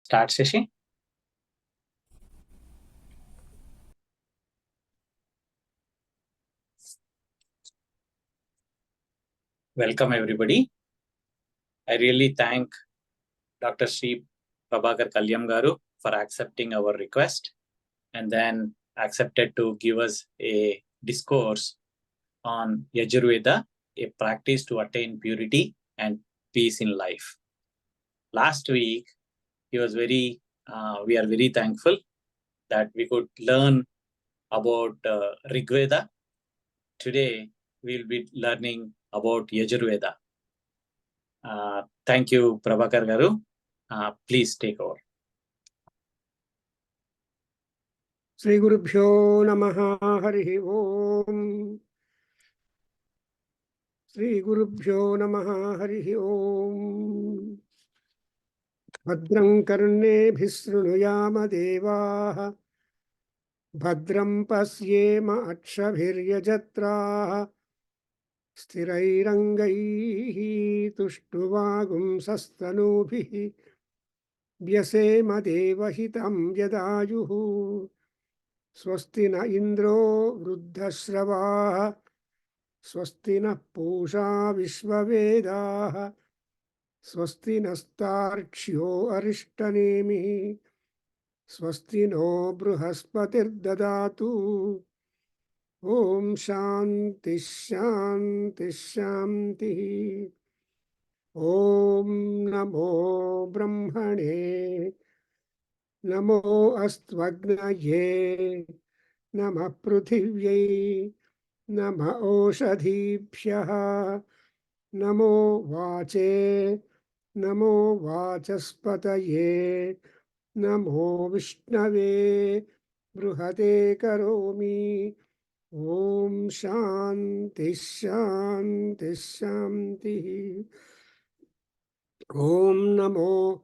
Start session. Welcome everybody. I really thank Dr. Sri Prabhakar Calyam garu for accepting our request and then accepted to give us a discourse on Yajurveda, a practice to attain purity and peace in life. Last week, we are very thankful that we could learn about Rigveda. Today, we'll be learning about Yajurveda. Thank you, Prabhakar garu. Please take over. Sri Gurubhyo Namaha Harihi Om. Sri Gurubhyo Namaha Harihi Om. Bhadram Karne Bhisrunuyama Devaha. Bhadram Pasyema Akshabhiryajatraha. Stirairangaihi Tushtuvagum Sastanubhihi. Vyasema Devahitam Yadayuhu. Swasti na Indro Vruddhasravaha. Swasti na Pusha Vishvavedaha. Swasti nastarksho Arishtanemi. Swasti no Bruhaspatir Dadatu. Om Shanti Shanti Shanti. Om Namo Brahmane. Namo Astvagnaye. Namah Pruthivyai. Nama Oshadhibhyaha. Namo Vache. Namo Vachaspataye. Namo Vishnave. Bruhate Karomi. Om Shanti Shanti Shanti. Om Namo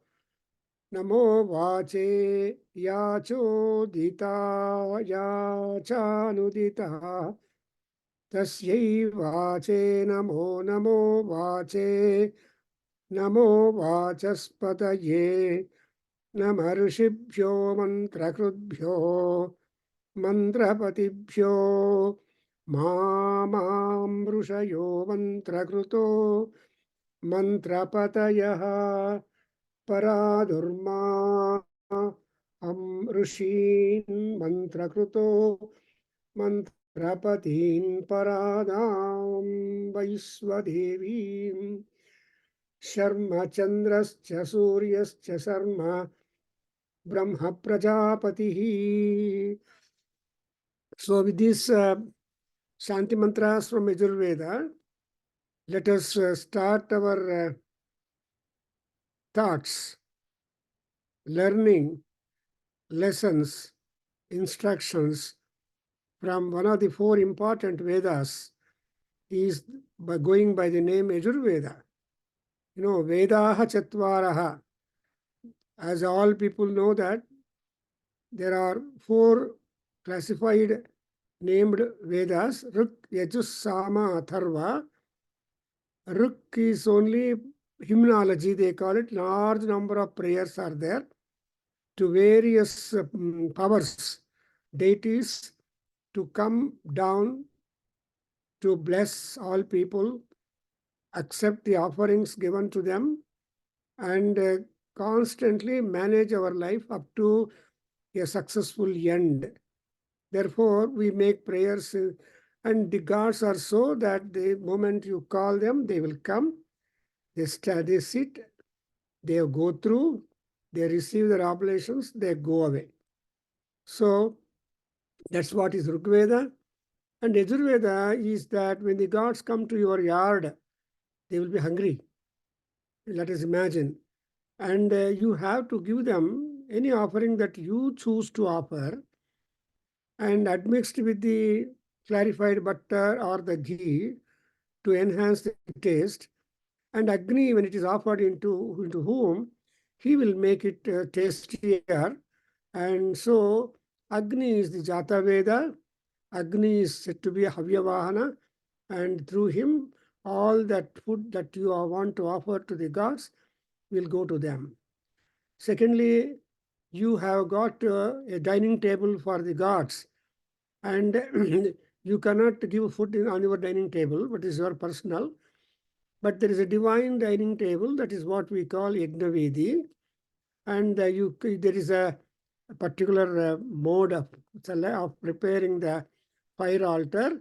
Vache. Yachodita Yachanudita. Tasyai Vache Namo Vache. Namo Vachaspataye. Namarishibhyo Mantrakrudbhyo. Mantrapatibhyo. Mamamrushayo Mantrakruto. Mantrapatayaha. Paradurma. Amrushin Mantrakruto. Mantrapatin Paradam Vaisvadevim. Sharma Chandrascha Suryascha Sarma Brahma Prajapatihi. So with these Shanti mantras from Yajurveda, let us start our thoughts, learning, lessons, instructions from one of the four important Vedas. Is by going by the name Yajurveda. You know, Vedaha Chatvaraha. As all people know that there are four classified named Vedas, Ruk, Yajus, Sama, Atharva. Ruk is only hymnology, they call it. Large number of prayers are there to various powers, deities, to come down to bless all people, accept the offerings given to them, and constantly manage our life up to a successful end. Therefore, we make prayers, and the gods are so that the moment you call them, they will come, they sit, they go through, they receive their oblations, they go away. So, that's what is Rigveda. And Yajurveda is that when the gods come to your yard, they will be hungry. Let us imagine. And you have to give them any offering that you choose to offer, and admixed with the clarified butter or the ghee to enhance the taste. And Agni, when it is offered into whom, he will make it tastier. And so Agni is the Jata Veda. Agni is said to be a Havyavahana, and through him, all that food that you want to offer to the gods will go to them. Secondly, you have got a dining table for the gods, and you cannot give food on your dining table, but is your personal. But there is a divine dining table, that is what we call Yagnavedi, and there is a particular mode of preparing the fire altar,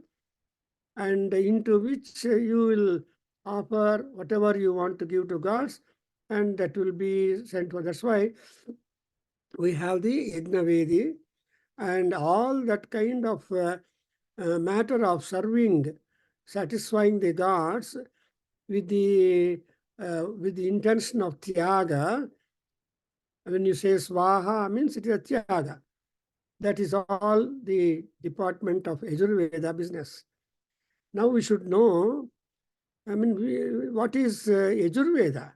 and into which you will offer whatever you want to give to gods, and that will be sent for. That's why we have the Yagnavedi, and all that kind of matter of serving, satisfying the gods with the intention of Tyaga. When you say Swaha, means it is a Tyaga. That is all the department of Yajurveda business. Now we should know, what is Yajurveda?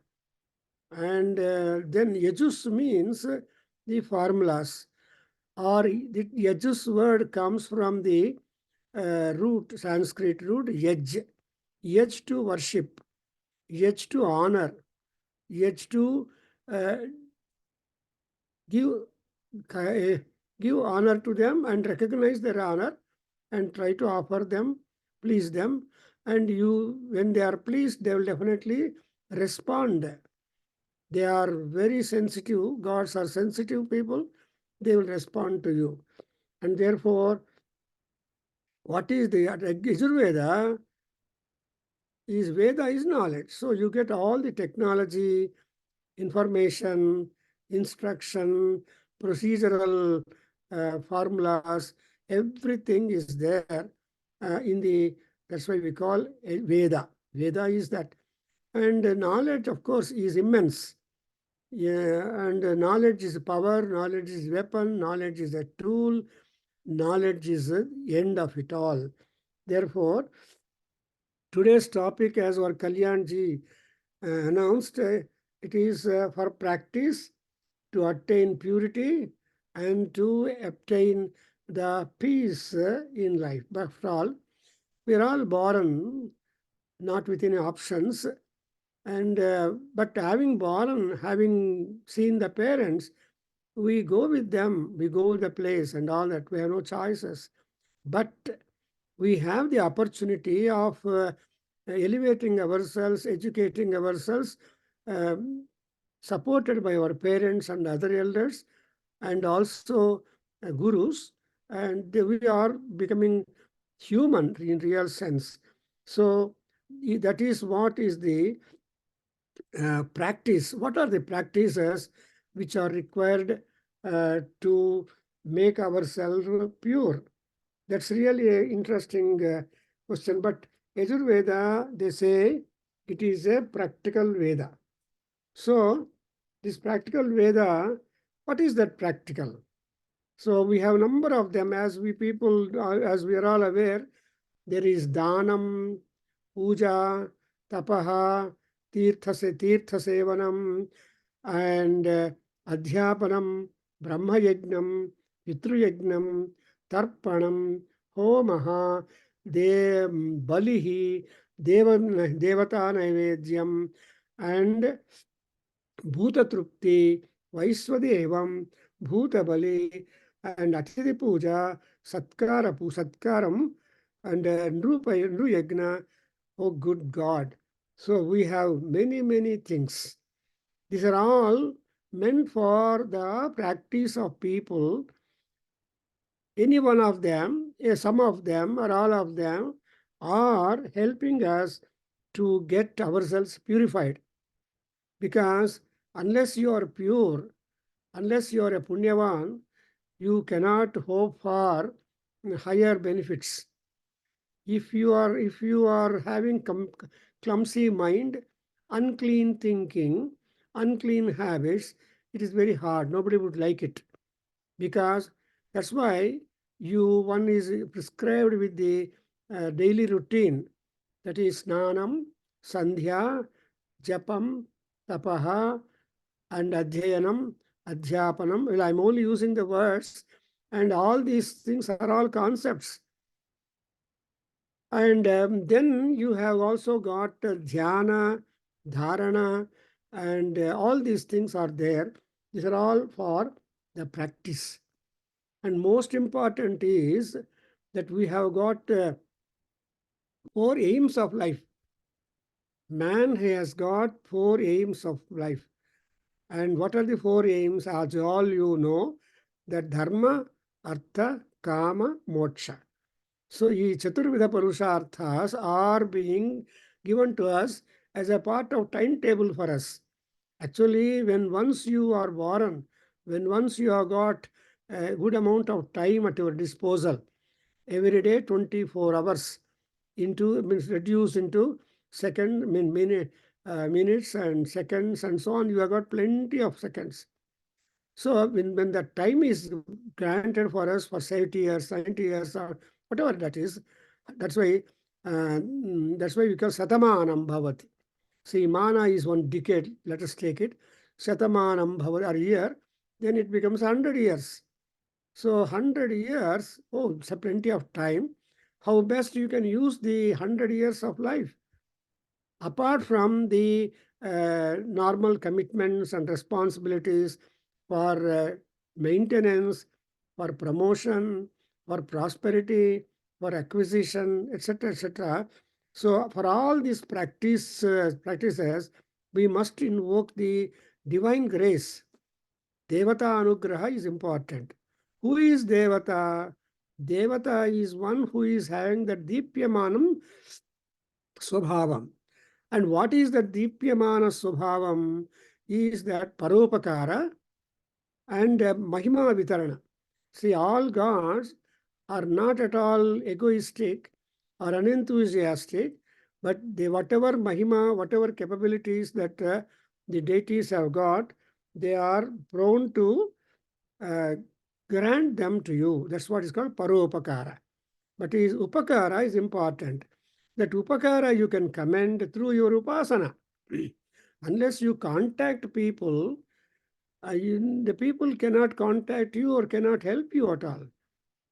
And then Yajus means the formulas, or the Yajus word comes from the Sanskrit root Yaj. Yaj to worship, Yaj to honor, Yaj to uh, give give honor to them and recognize their honor and try to offer them, please them. And when they are pleased, they will definitely respond. They are very sensitive. Gods are sensitive people. They will respond to you. And therefore, what is the Yajurveda? Veda is knowledge. So you get all the technology, information, instruction, procedural formulas, everything is there that's why we call a Veda. Veda is that. And knowledge, of course, is immense. Yeah, and knowledge is power, knowledge is weapon, knowledge is a tool, knowledge is the end of it all. Therefore, today's topic, as our Kalyan ji announced, it is for practice to attain purity and to obtain the peace in life. But after all, we are all born not with any options, and but having seen the parents, we go with them, we go with the place and all that. We have no choices, but we have the opportunity of elevating ourselves, educating ourselves, um, supported by our parents and other elders, and also gurus, and we are becoming human in real sense. So that is what is the practice. What are the practices which are required to make ourselves pure? That's really an interesting question. But Yajurveda, they say it is a practical Veda. So this practical Veda, what is that practical? So we have a number of them, as we are all aware. There is Dhanam, Puja, Tapaha, Tirtha Sevanam, and Adhyapanam, Brahma Yagnam, Pitru Yagnam, Tarpanam, Homaha, Balihi, Devata Naivedyam, and Bhuta Trupti, Vaiswadevam, Bhuta Bali, and Atithi Puja, Satkaram, and Nru Yagna. Oh, good God. So we have many, many things. These are all meant for the practice of people. Any one of them, some of them, or all of them, are helping us to get ourselves purified. Because unless you are pure, unless you are a punyavan, you cannot hope for higher benefits. If you are having clumsy mind, unclean thinking, unclean habits, it is very hard. Nobody would like it, because that's why one is prescribed with the daily routine, that is snanam, sandhya, japam, tapaha, and adhyayanam, adhyapanam. Well, I'm only using the words, and all these things are all concepts. And then you have also got dhyana, dharana, and all these things are there. These are all for the practice. And most important is that we have got 4 aims of life. Man has got 4 aims of life. And what are the 4 aims? As all you know, that dharma, artha, kama, moksha. So, these Chaturvida Purusharthas are being given to us as a part of timetable for us. Actually, when once you are born, when once you have got a good amount of time at your disposal, every day 24 hours into means reduced into minutes and seconds and so on. You have got plenty of seconds. So when the time is granted for us for 70 years, 90 years, or whatever that is, that's why we call Satamanam Bhavati. See, mana is 1 decade. Let us take it. Shatamanam Bhavati, or year, then it becomes 100 years. So 100 years, oh, it's a plenty of time. How best you can use the 100 years of life? Apart from the normal commitments and responsibilities for maintenance, for promotion, for prosperity, for acquisition, etc., etc. So, for all these practices, we must invoke the divine grace. Devata Anugraha is important. Who is Devata? Devata is one who is having the Deepyamanam Swabhavam. And what is the Deepyamana Swabhavam? Is that Paropakara and Mahima Vitarana. See, all gods are not at all egoistic or unenthusiastic, but they whatever Mahima, whatever capabilities that the deities have got, they are prone to uh, grant them to you. That's what is called Paropakara. But is Upakara is important. That Upakara you can commend through your Upasana. Unless you contact people, the people cannot contact you or cannot help you at all.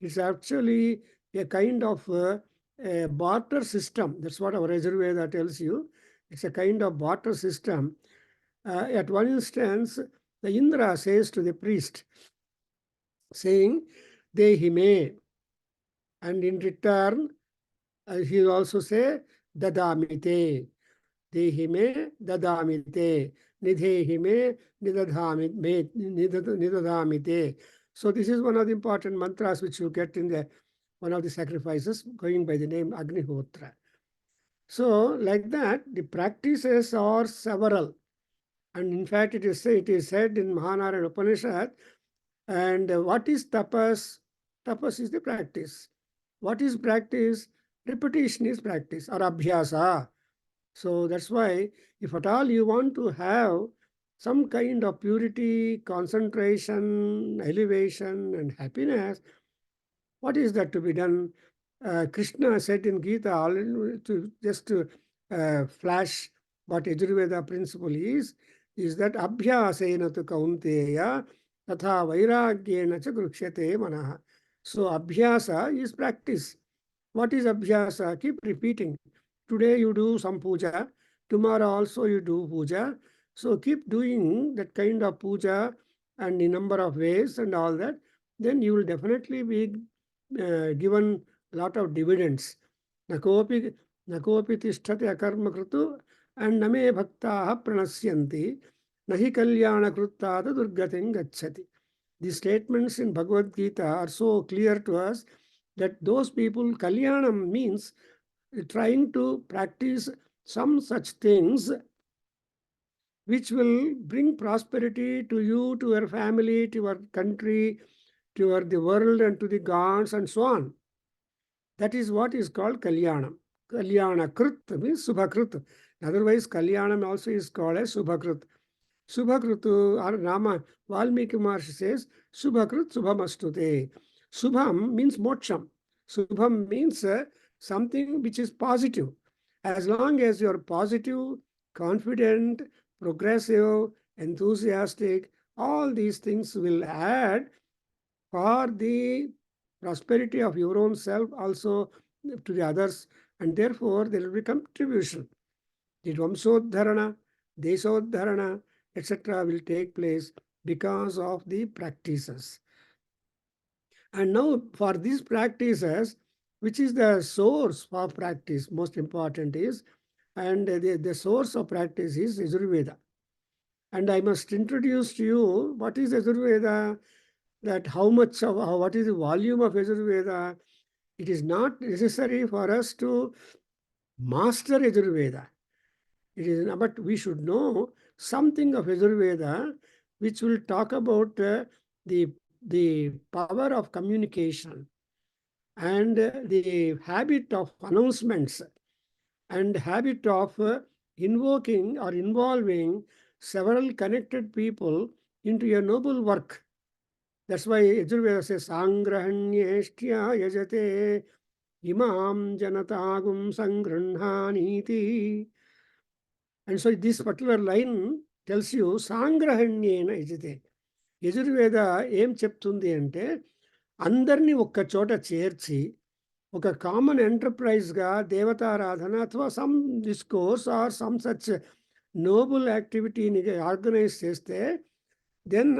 It's actually a kind of a barter system. That's what our Yajurveda tells you. It's a kind of barter system. At one instance, the Indra says to the priest, saying, Dehime, and in return, he will also say, Dadamite. Dehime, Dadamite. Nidhehime, Nidadamite. So this is one of the important mantras which you get in the one of the sacrifices going by the name Agnihotra. So like that, the practices are several. And in fact, it is said in Mahanarayana Upanishad. And what is tapas? Tapas is the practice. What is practice? Repetition is practice or abhyasa. So that's why, if at all you want to have some kind of purity, concentration, elevation, and happiness, what is that to be done? Krishna said in Gita, to just to flash what Yajurveda principle is that abhyasena tu kaunteya tatha vairagyena cha grukshate manaha. So abhyasa is practice. What is abhyasa? Keep repeating. Today you do some puja, tomorrow also you do puja. So keep doing that kind of puja and in number of ways and all that. Then you will definitely be given a lot of dividends. Nakopi tishthate akarma kritu and name bhaktaha pranasyanti nahi kalyana krutta durgating gacchati. The statements in Bhagavad Gita are so clear to us that those people, kalyanam means trying to practice some such things which will bring prosperity to you, to your family, to your country, to the world, and to the gods, and so on. That is what is called Kalyanam. Kalyana Krut means Subhakrut. Otherwise, Kalyanam also is called as Subhakrut. Subhakrutu or Rama, Valmiki Maharshi says, Subhakrut Subhamastute. Subham means moksham. Subham means something which is positive. As long as you are positive, confident, progressive, enthusiastic, all these things will add for the prosperity of your own self, also to the others, and therefore there will be contribution. The Dvamsodharana, Desodharana, etc. will take place because of the practices. And now for these practices, which is the source of practice, most important is, and the source of practice is Yajurveda. And I must introduce to you what is Yajurveda, that how much of what is the volume of Yajurveda. It is not necessary for us to master Yajurveda. It is, but we should know something of Yajurveda, which will talk about the power of communication and the habit of announcements and habit of invoking or involving several connected people into a noble work. That's why Yajurveda says, Sangrahanyeshtya yajate imam janatagum sangranhaniti. And so this particular line tells you, Sangrahanyena yajate. Yajurveda ఏం చెప్తుంది అంటే అందరినీ ఒక్క చోట చేర్చి ఒక common ఎంటర్ప్రైజ్గా దేవతారాధన అథవా some discourse or some such noble యాక్టివిటీని ఆర్గనైజ్ చేస్తే దెన్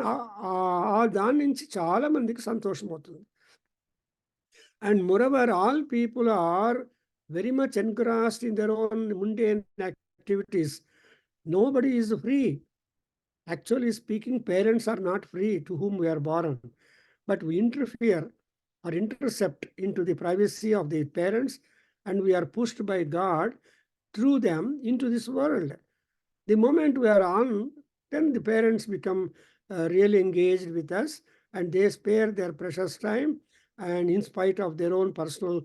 దాని నుంచి చాలా మందికి సంతోషం అవుతుంది. And moreover all people are very much engrossed in their own mundane activities. Nobody is free. Actually speaking, parents are not free to whom we are born, but we interfere or intercept into the privacy of the parents, and we are pushed by God through them into this world. The moment we are on, then the parents become really engaged with us, and they spare their precious time, and in spite of their own personal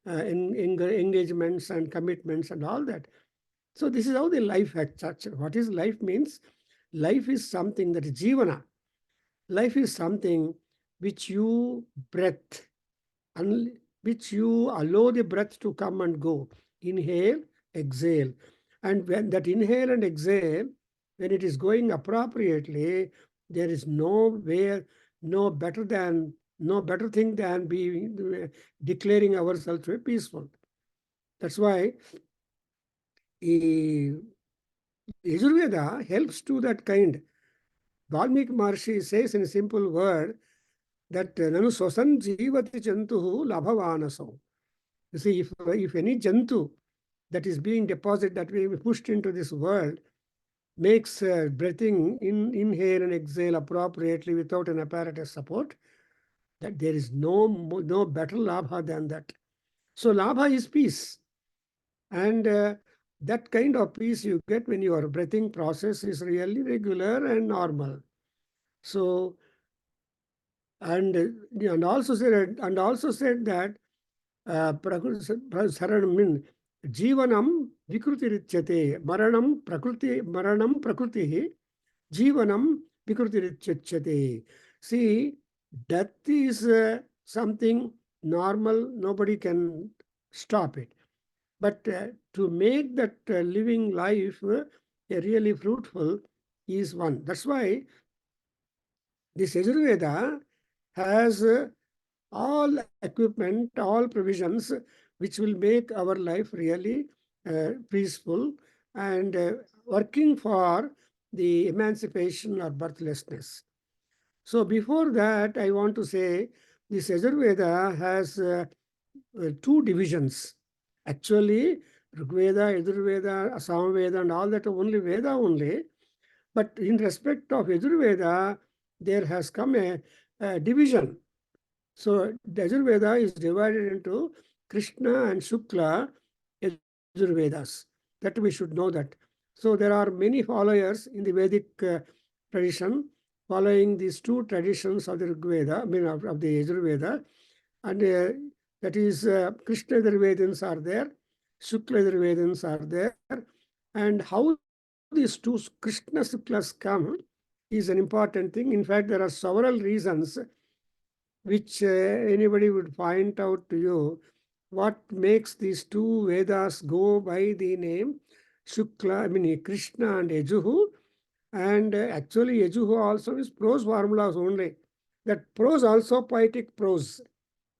engagements and commitments and all that. So this is how the life structure. What is life means? Life is something that is jivana. Life is something which you breath, and which you allow the breath to come and go. Inhale, exhale. And when that inhale and exhale, when it is going appropriately, there is no better thing than declaring ourselves to be peaceful. That's why Yajurveda helps to that kind. Valmiki Maharshi says in a simple word that nanu swasan jivati jantuhu labhavanasau. You see, if any jantu that is being deposited, that we pushed into this world, makes breathing inhale and exhale appropriately without an apparatus support, that there is no better labha than that. So labha is peace. And that kind of peace you get when your breathing process is really regular and normal. So, and also said that Jivanam vikrutirithyate, maranam prakriti, jivanam vikrutirithyate. See, death is something normal, nobody can stop it. But to make that living life really fruitful is one. That's why this Yajurveda has all equipment, all provisions, which will make our life really peaceful and working for the emancipation or birthlessness. So before that, I want to say this Yajurveda has two divisions. Actually, Rigveda, Yajurveda, Samveda, and all that are only Veda only. But in respect of Yajurveda, there has come a division. So the Yajurveda is divided into Krishna and Shukla Yajurvedas. That we should know that. So there are many followers in the Vedic tradition following these two traditions of the Rigveda, of the Yajurveda. And that is Krishna Yajurvedans are there, Shukla Yajurvedans are there. And how these two Krishna Shuklas come is an important thing. In fact, there are several reasons which anybody would point out to you what makes these two Vedas go by the name Shukla, Krishna and Yajuhu. And actually Yajuhu also is prose formulas only. That prose also poetic prose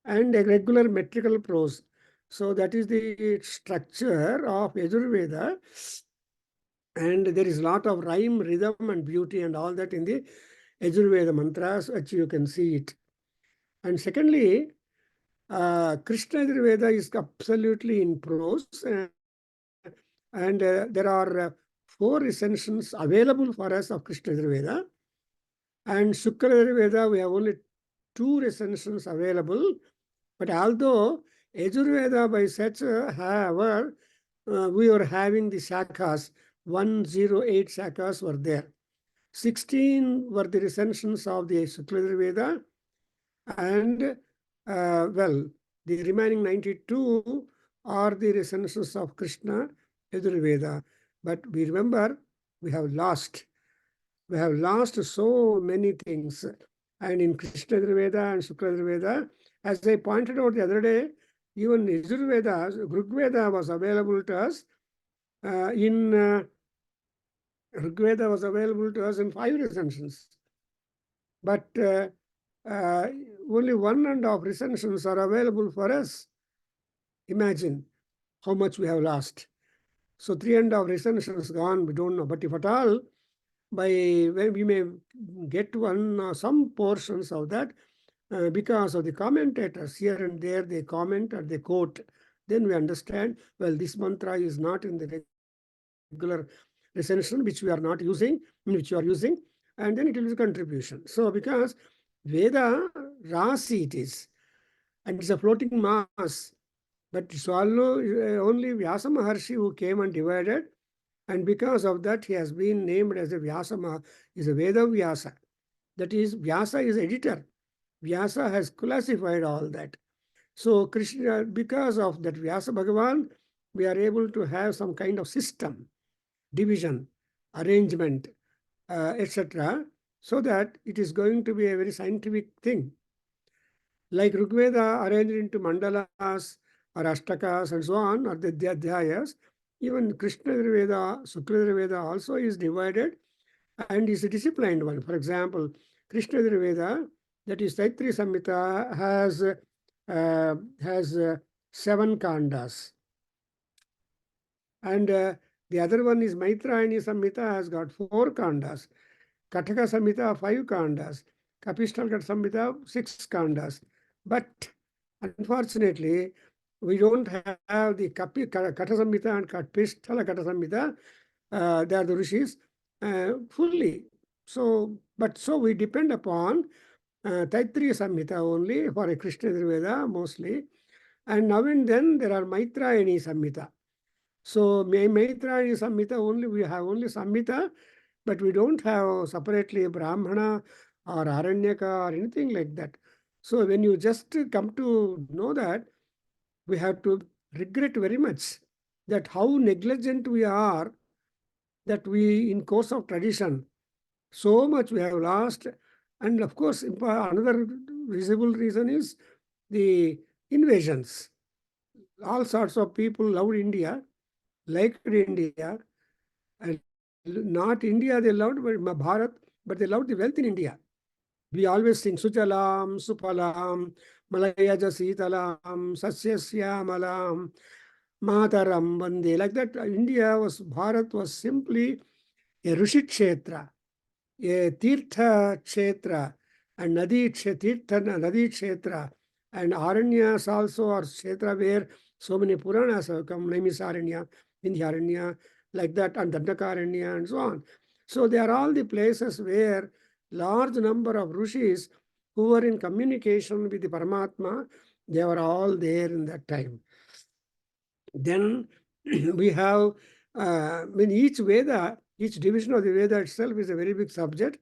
and a regular metrical prose. So that is the structure of Yajurveda. And there is a lot of rhyme, rhythm, and beauty and all that in the Yajurveda mantras, which you can see it. And secondly, Krishna Yajurveda is absolutely in prose, and there are 4 recensions available for us of Krishna Yajurveda. And Shukla Yajurveda, we have only 2 recensions available. But although Yajurveda by such, however, we were having the shakhas, 108 shakhas were there. 16 were the recensions of the Shukla Yajurveda, and well, the remaining 92 are the recensions of Krishna Yajurveda. But we remember, we have lost so many things. And in Krishna Yajurveda and Shukla Yajurveda, as I pointed out the other day, even Yajurveda, Rigveda was available to us Rigveda was available to us in 5 recensions. But only 1.5 recensions are available for us. Imagine how much we have lost. So 3.5 recensions gone, we don't know. But if at all, when we may get some portions of that, because of the commentators here and there, they comment or they quote, then we understand, well, this mantra is not in the regular recension, which we are not using, which you are using, and then it will be a contribution. So because Veda, Rasi it is, and it's a floating mass, but it's only Vyasa Maharshi who came and divided, and because of that, he has been named as a Vyasa, is a Veda Vyasa. That is, Vyasa is editor. Vyasa has classified all that. So Krishna, because of that Vyasa Bhagavan, we are able to have some kind of system, division, arrangement, etc., so that it is going to be a very scientific thing. Like Rigveda arranged into mandalas or ashtakas and so on, or the adhyayas, even Krishna Yajurveda, Shukla Yajurveda also is divided and is a disciplined one. For example, Krishna Yajurveda, that is Taittiriya Samhita, has 7 kandas. And the other one is Maitrayani Samhita, has got 4 kandas. Kataka Samhita, 5 kandas. Kapishtalkat Samhita, 6 kandas. But unfortunately, we don't have the Kata Samhita and Kapisthala Kata Samhita. They are the rishis fully. So we depend upon Taittiriya Samhita only for a Krishna Yajurveda mostly. And now and then there are Maitrayani Samhita. So Maitrayani Samhita only, we have only Samhita, but we don't have separately Brahmana or Aranyaka or anything like that. So when you just come to know that, we have to regret very much that how negligent we are, that we, in course of tradition, so much we have lost. And of course, another visible reason is the invasions. All sorts of people loved India, liked India, and not India they loved, but Bharat, but they loved the wealth in India. We always sing Sujalam, Supalam, Malayaja Sitalam, Sasyasya Mataram Vande. Like that, Bharat was simply a Rishi Kshetra, a Tirtha Kshetra, and Tirtha Nadi Kshetra, and Aranyas also are Kshetra where so many Puranas have come, Naimisaranya, Vindhyaranya, like that, and Dandakaranya, and so on. So they are all the places where large number of rishis who were in communication with the Paramatma, they were all there in that time. Then we have, each Veda, each division of the Veda itself is a very big subject.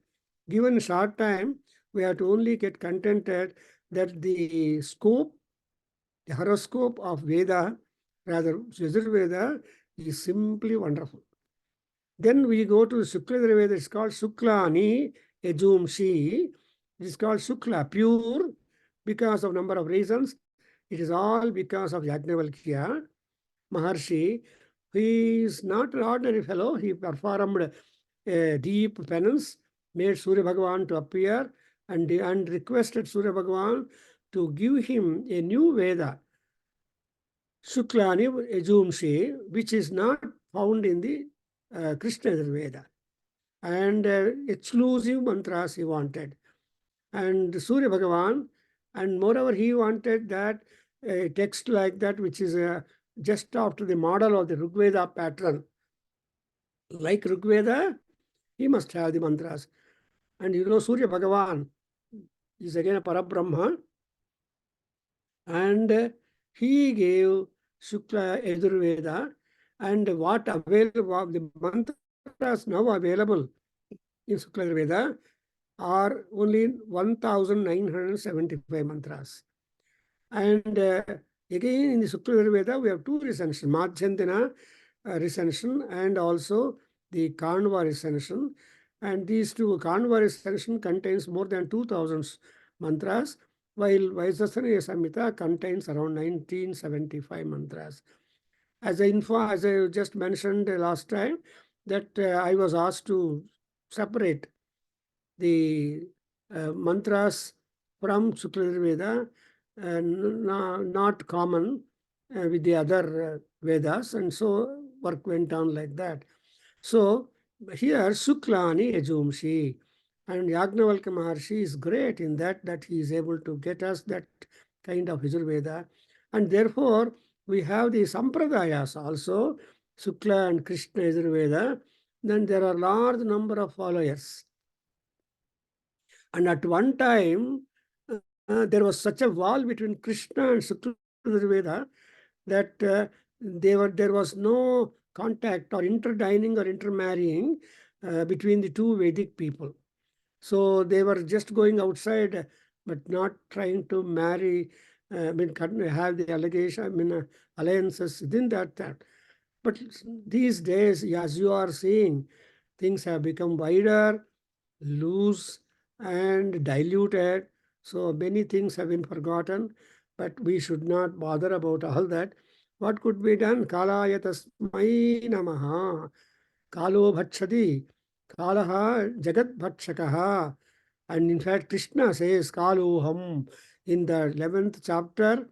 Given short time, we have to only get contented that the scope, the horoscope of Veda, rather Yajurveda, is simply wonderful. Then we go to Shukla Yajurveda, it's called Shuklani Yajumshi. It is called Shukla, pure, because of number of reasons. It is all because of Yajnavalkya Maharshi. He is not an ordinary fellow. He performed a deep penance, made Surya Bhagavan to appear, and requested Surya Bhagavan to give him a new Veda, Shuklani Yajumshi, which is not found in the Krishna Yajurveda. and exclusive mantras he wanted. And Surya Bhagavan, and moreover, he wanted that a text like that, which is just after the model of the Rigveda pattern. Like Rigveda, he must have the mantras. And Surya Bhagavan is again a Parabrahma, and he gave Shukla Yajurveda, and what available, the mantras now available in Shukla Yajurveda are only 1975 mantras. And again, in the Shukla Yajurveda, we have two recensions, Madhyantana recension and also the Kanva recension. And these two, Kanva recension contains more than 2000 mantras, while Vaisasana Samhita contains around 1975 mantras. As I just mentioned last time, that I was asked to separate the mantras from Shukla Veda, not common with the other Vedas, and so work went on like that. So here Suklani Yajumshi, and Yagnavalkya Maharshi is great in that he is able to get us that kind of Yajurveda, and therefore we have the Sampradayas also, Sukla and Krishna Yajurveda. Then there are large number of followers. And at one time, there was such a wall between Krishna and Shukla Yajurveda that there was no contact or interdining or intermarrying between the two Vedic people. So they were just going outside, but not trying to marry, have the allegation, alliances within that. But these days, as you are seeing, things have become wider, loose, and diluted. So many things have been forgotten, but we should not bother about all that. What could be done? Kalaya tasmai namaha. Kalo bhakshati. Kalaha jagat bhakshakaha. And in fact, Krishna says Kaloham in the 11th chapter,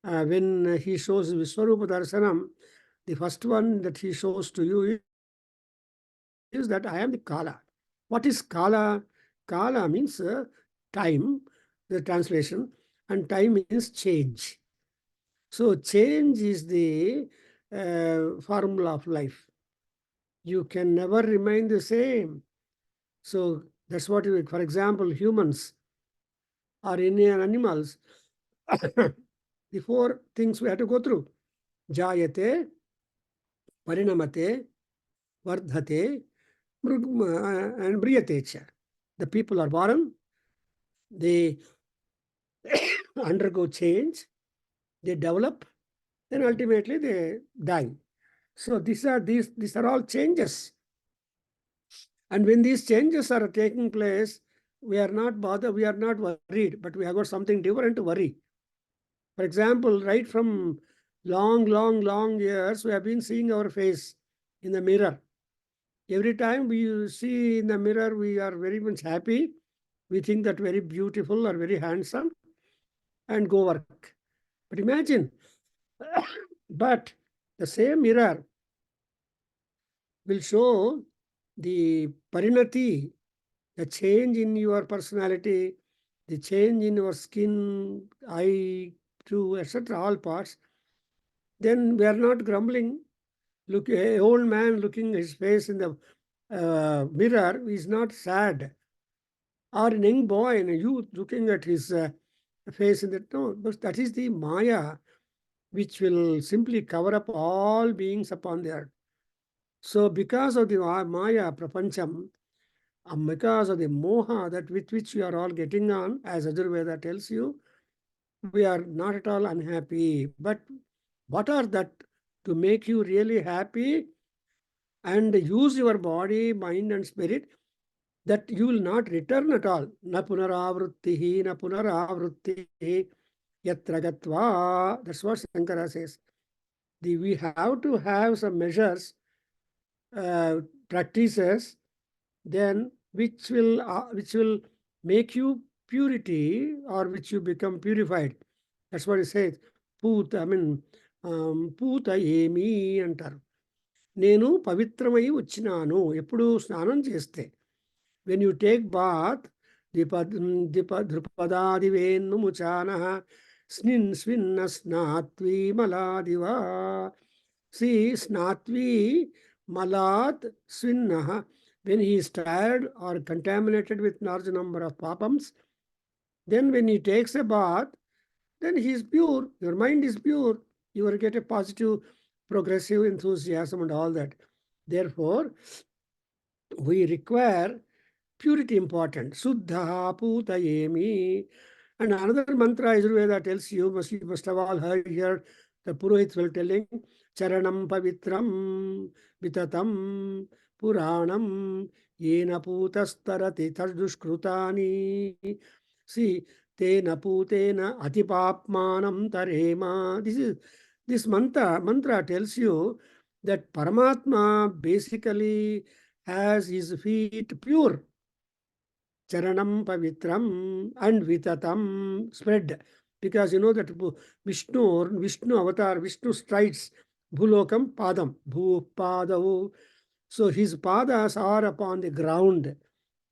when he shows Viswarupa Darshanam, the first one that he shows to you is that I am the Kala. What is Kala? Kala means time, the translation, and time means change. So change is the formula of life. You can never remain the same. So that's what you, for example, humans or any animals, the four things we have to go through. Jayate, Parinamate, Vardhate, and Briyatecha. The people are born, they undergo change, they develop, then ultimately they die. So these are all changes. And when these changes are taking place, we are not bothered, we are not worried, but we have got something different to worry. For example, right from long years, we have been seeing our face in the mirror. Every time we see in the mirror, we are very much happy. We think that very beautiful or very handsome and go work. But imagine, but the same mirror will show the parinati, the change in your personality, the change in your skin, eye, tooth, etc., all parts. Then we are not grumbling. Look, an old man looking his face in the mirror is not sad. Or a young boy and a youth looking at his face in the no, but that is the Maya, which will simply cover up all beings upon the earth. So because of the Maya, Prapancham, because of the moha that with which we are all getting on, as Yajurveda tells you, we are not at all unhappy. But what are that to make you really happy and use your body, mind, and spirit, that you will not return at all. Na punaravrittihi, na punaravrittihi, yatra gatva. That's what Shankara says. We have to have some measures, practices, then which will make you purity, or which you become purified. That's what it says. Puta emi antar. నేను పవిత్రమై వచ్చినాను. ఎప్పుడు స్నానం చేస్తే. When you take bath, drupadaadivenumuchanaha snin svinna snatvi maladiva. See, snatvi malat svinnaha. When he is tired or contaminated with large number of papams, then when he takes a bath, then he is pure. Your mind is pure. You will get a positive, progressive enthusiasm and all that. Therefore, we require purity important. Suddha putayemi. And another mantra Yajurveda tells you must have all heard the Purohits will telling Charanam pavitram vitatam puranam yena putastarati tardushkrutani. See, tena putena atipapmanam tarema. This mantra tells you that Paramatma basically has his feet pure. Charanam pavitram and vitatam spread. Because you know that Vishnu avatar, Vishnu strides bhulokam padam, bhu padavu. So his padas are upon the ground.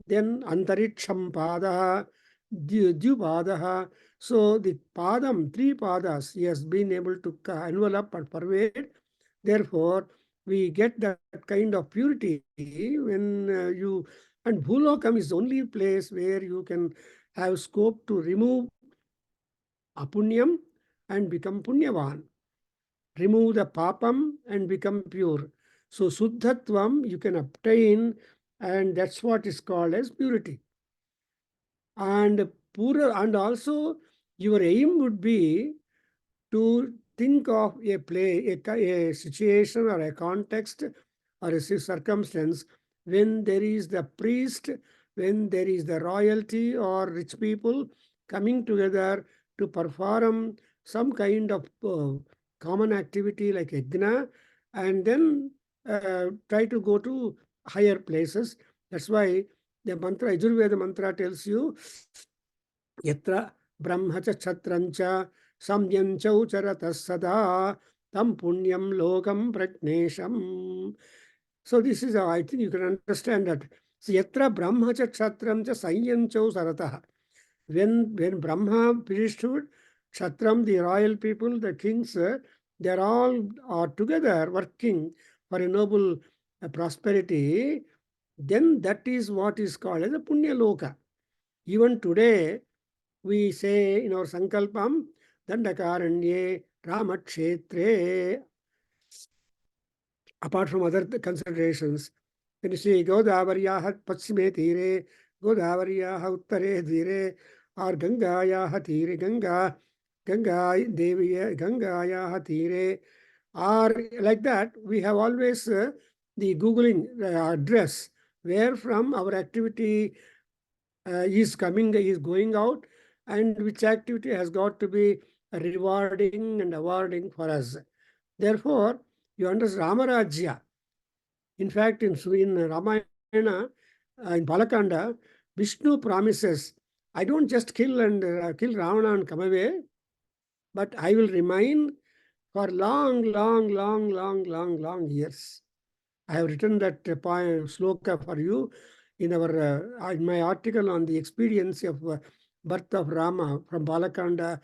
Then antariksham padaha, dvipadaha. So the padam, three padas, he has been able to envelop and pervade. Therefore, we get that kind of purity when you, and Bhulokam is the only place where you can have scope to remove apunyam and become punyavan. Remove the papam and become pure. So Suddhatvam you can obtain, and that's what is called as purity. And pura, and also your aim would be to think of a situation or a context or a circumstance when there is the priest, when there is the royalty or rich people coming together to perform some kind of common activity like yajna, and then try to go to higher places. That's why the mantra, Yajurveda mantra tells you, Yatra Brahmacha Chatrancha Samyanchau Charatas Sada Tam Punyam Lokam Pragnesham. So this is how I think you can understand that. So Yatra Brahmacha Chatramcha Samyanchau Sarataha. When Brahma priesthood, Kshatram, the royal people, the kings, they are all are together working for a noble prosperity, then that is what is called as a Punya Loka. Even today, we say in our Sankalpam, Dandakaranye, Ramakshetre, apart from other considerations, when you say Godavaryaha Pachime Tire, Godavaryaha Uttare Dire, or Gangayaha Tire, Ganga Devi, Gangayaha Tire, or like that, we have always the Googling address where from our activity is coming, is going out, and which activity has got to be rewarding and awarding for us. Therefore, you understand Ramarajya. In fact, in Ramayana, in Balakanda, Vishnu promises, I don't just kill Ravana and come away, but I will remain for long years. I have written that sloka for you in my article on the experience of birth of Rama from Balakanda,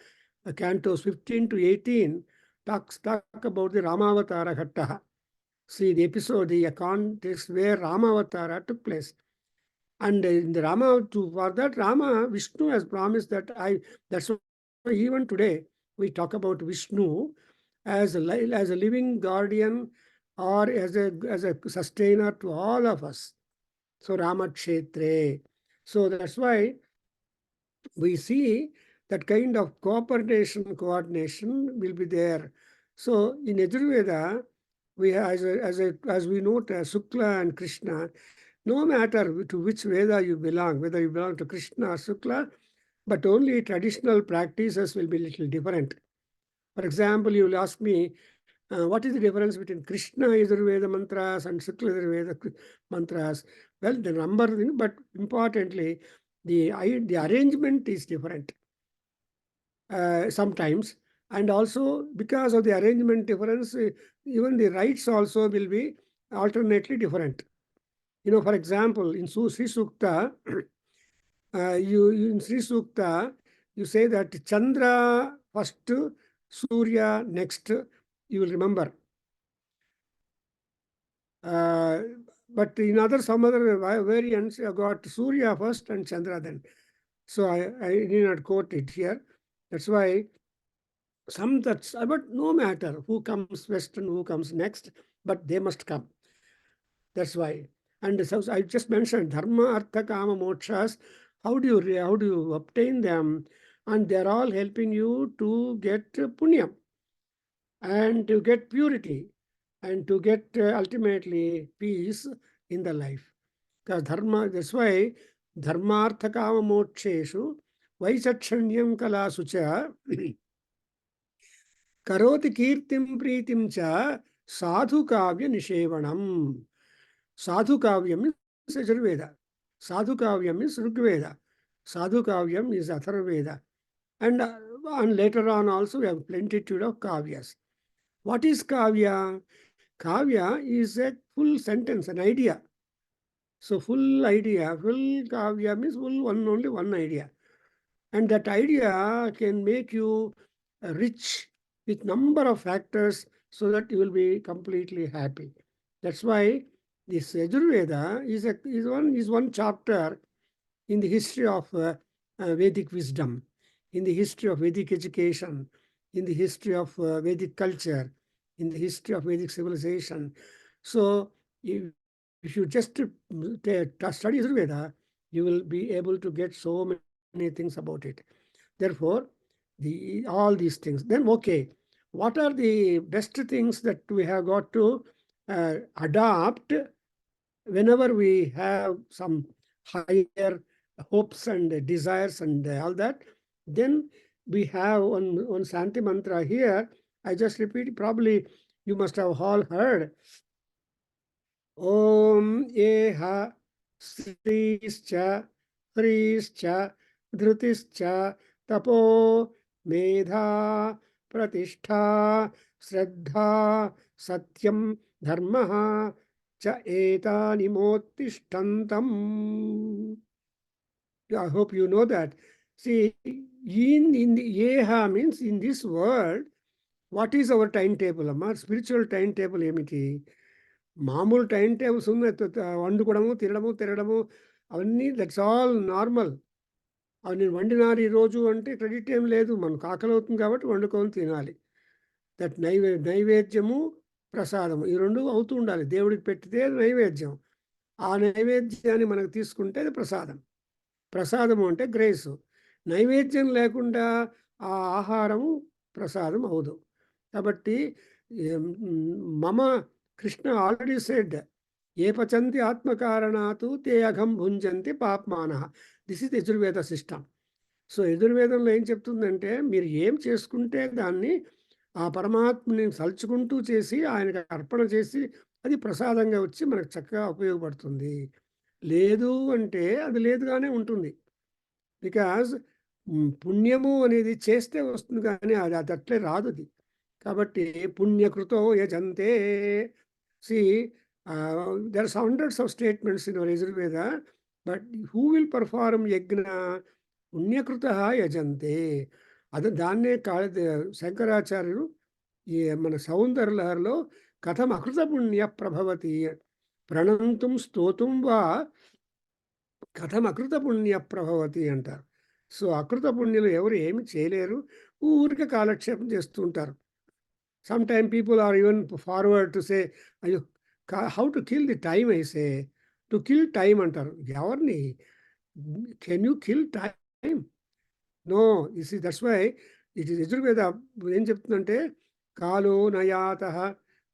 cantos 15 to 18, talk about the Ramavatara Ghatta. See the episode, the context where Ramavatara took place. And in the for that Rama, Vishnu has promised that that's why even today we talk about Vishnu as a living guardian or as a sustainer to all of us. So Ramakshetre. So that's why we see that kind of cooperation, coordination will be there. So in Yajurveda, we as we note Sukla and Krishna, no matter to which Veda you belong, whether you belong to Krishna or Sukla, but only traditional practices will be little different. For example, you will ask me, what is the difference between Krishna Yajurveda mantras and Sukla Yajurveda mantras? Well, the number, but importantly, the arrangement is different sometimes. And also, because of the arrangement difference, even the rites also will be alternately different. For example, in Sri Sukta, in Sri Sukta, you say that Chandra first, Surya next, you will remember. But in some other variants, you got Surya first and Chandra then. So I need not quote it here. That's why but no matter who comes first and who comes next, but they must come. That's why. And so I just mentioned dharma, artha, kama, mokshas. How do you obtain them? And they're all helping you to get punya and to get purity and to get ultimately peace in the life. Because dharma, that's why dharma, artha, kama, moksheshu vaisakshanyam kalasu cha karoti kirtim pritim cha sadhu kavya nishevanam. Sadhu Kavyam is Yajurveda. Sadhu Kavyam is Rigveda. Sadhu Kavyam is Atharveda. And later on also we have plenitude of Kavyas. What is Kavya? Kavya is a full sentence, an idea. So full Kavya means only one idea. And that idea can make you rich with number of factors so that you will be completely happy. That's why this Yajurveda is one chapter in the history of Vedic wisdom, in the history of Vedic education, in the history of Vedic culture, in the history of Vedic civilization. So if you just study Yajurveda, you will be able to get so many things about it. Therefore, all these things. Then, okay, what are the best things that we have got to adopt whenever we have some higher hopes and desires and all that? Then we have one Santi mantra here. I just repeat, probably you must have all heard. Om Eha Srischa Hrischa Dhrutischa Tapo Medha Pratishtha Shraddha Satyam Dharmaha Cha Etani Mottishtantam. I hope you know that. See, in the Eha means in this world, what is our timetable? Our spiritual timetable ఏమిటి? మామూలు time tables ఉన్నాయి, వండుకోవడము తినడము అవన్నీ that's all normal. అవి నేను వండినారు ఈరోజు అంటే credit ఏం లేదు, మనకు ఆకలి అవుతుంది కాబట్టి వండుకొని తినాలి. దట్ నైవేద్యము ప్రసాదము ఈ రెండు అవుతూ ఉండాలి. దేవుడికి పెట్టితే నైవేద్యం, ఆ నైవేద్యాన్ని మనకు తీసుకుంటే అది ప్రసాదం. ప్రసాదము అంటే గ్రేసు. నైవేద్యం లేకుండా ఆ ఆహారము ప్రసాదం అవదు. కాబట్టి మమ కృష్ణ ఆల్రెడీ సెడ్, ఏ పచంతి ఆత్మకారణాతు తే అఘం భుంజంతి పాప్మాన. This is Yajurveda system. So యజుర్వేదంలో ఏం చెప్తుందంటే, మీరు ఏం చేసుకుంటే దాన్ని ఆ పరమాత్మని సలుచుకుంటూ చేసి ఆయనకు అర్పణ చేసి అది ప్రసాదంగా వచ్చి మనకు చక్కగా ఉపయోగపడుతుంది. లేదు అంటే అది లేదుగానే ఉంటుంది. బికాజ్ పుణ్యము అనేది చేస్తే వస్తుంది, కానీ అది అట్లే రాదు. అది కాబట్టి పుణ్యకృతో యజంతే. See, there are hundreds of statements in our Yajurveda, but who will perform yajna? Punyakrita yajante. దాన్నే శంకరాచార్యులు ఈ మన సౌందర్యలహరిలో కథం అకృత పుణ్య ప్రభవతి ప్రణంతుం స్తోతుం వా కథం అకృత పుణ్య ప్రభవతి అంటారు. సో అకృత పుణ్యులు ఎవరు ఏమి చేయలేరు, ఊరికే కాలక్షేపం చేస్తూ ఉంటారు. Sometimes people are even forward to say, how to kill the time, I say. To kill time antaru. Yavarni? Can you kill time? No. You see, that's why it is Yajurveda. Em cheptundante kalo nayataha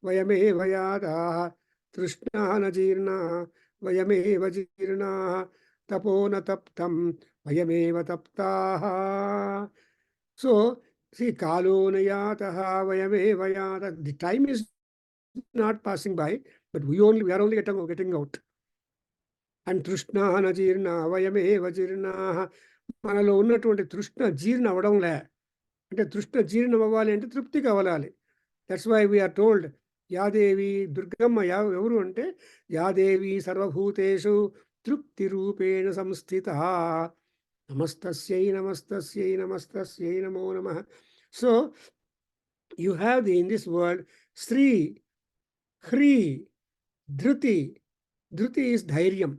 vayame vayataha trishna najirna vayame vajirna tapo na taptam vayame taptaha. So see, kalo nayataha vayame vayata. The time is not passing by, but we are only getting out. And trishna najirna vayame vajirna. మనలో ఉన్నటువంటి తృష్ణ జీర్ణ అవ్వడంలే. అంటే తృష్ణ జీర్ణం అవ్వాలి అంటే తృప్తి కావాలి. దట్స్ వై వీఆర్ టోల్డ్ యాదేవి దుర్గమ్మ ఎవరు అంటే యాదేవి సర్వభూతేషు తృప్తి రూపేణ సంస్థిత. నమస్తస్యై నమస్తస్యై నమస్తస్యై నమో నమః. So you have in this word Sri, Hri, Dhruti. Dhruti is dhairyam,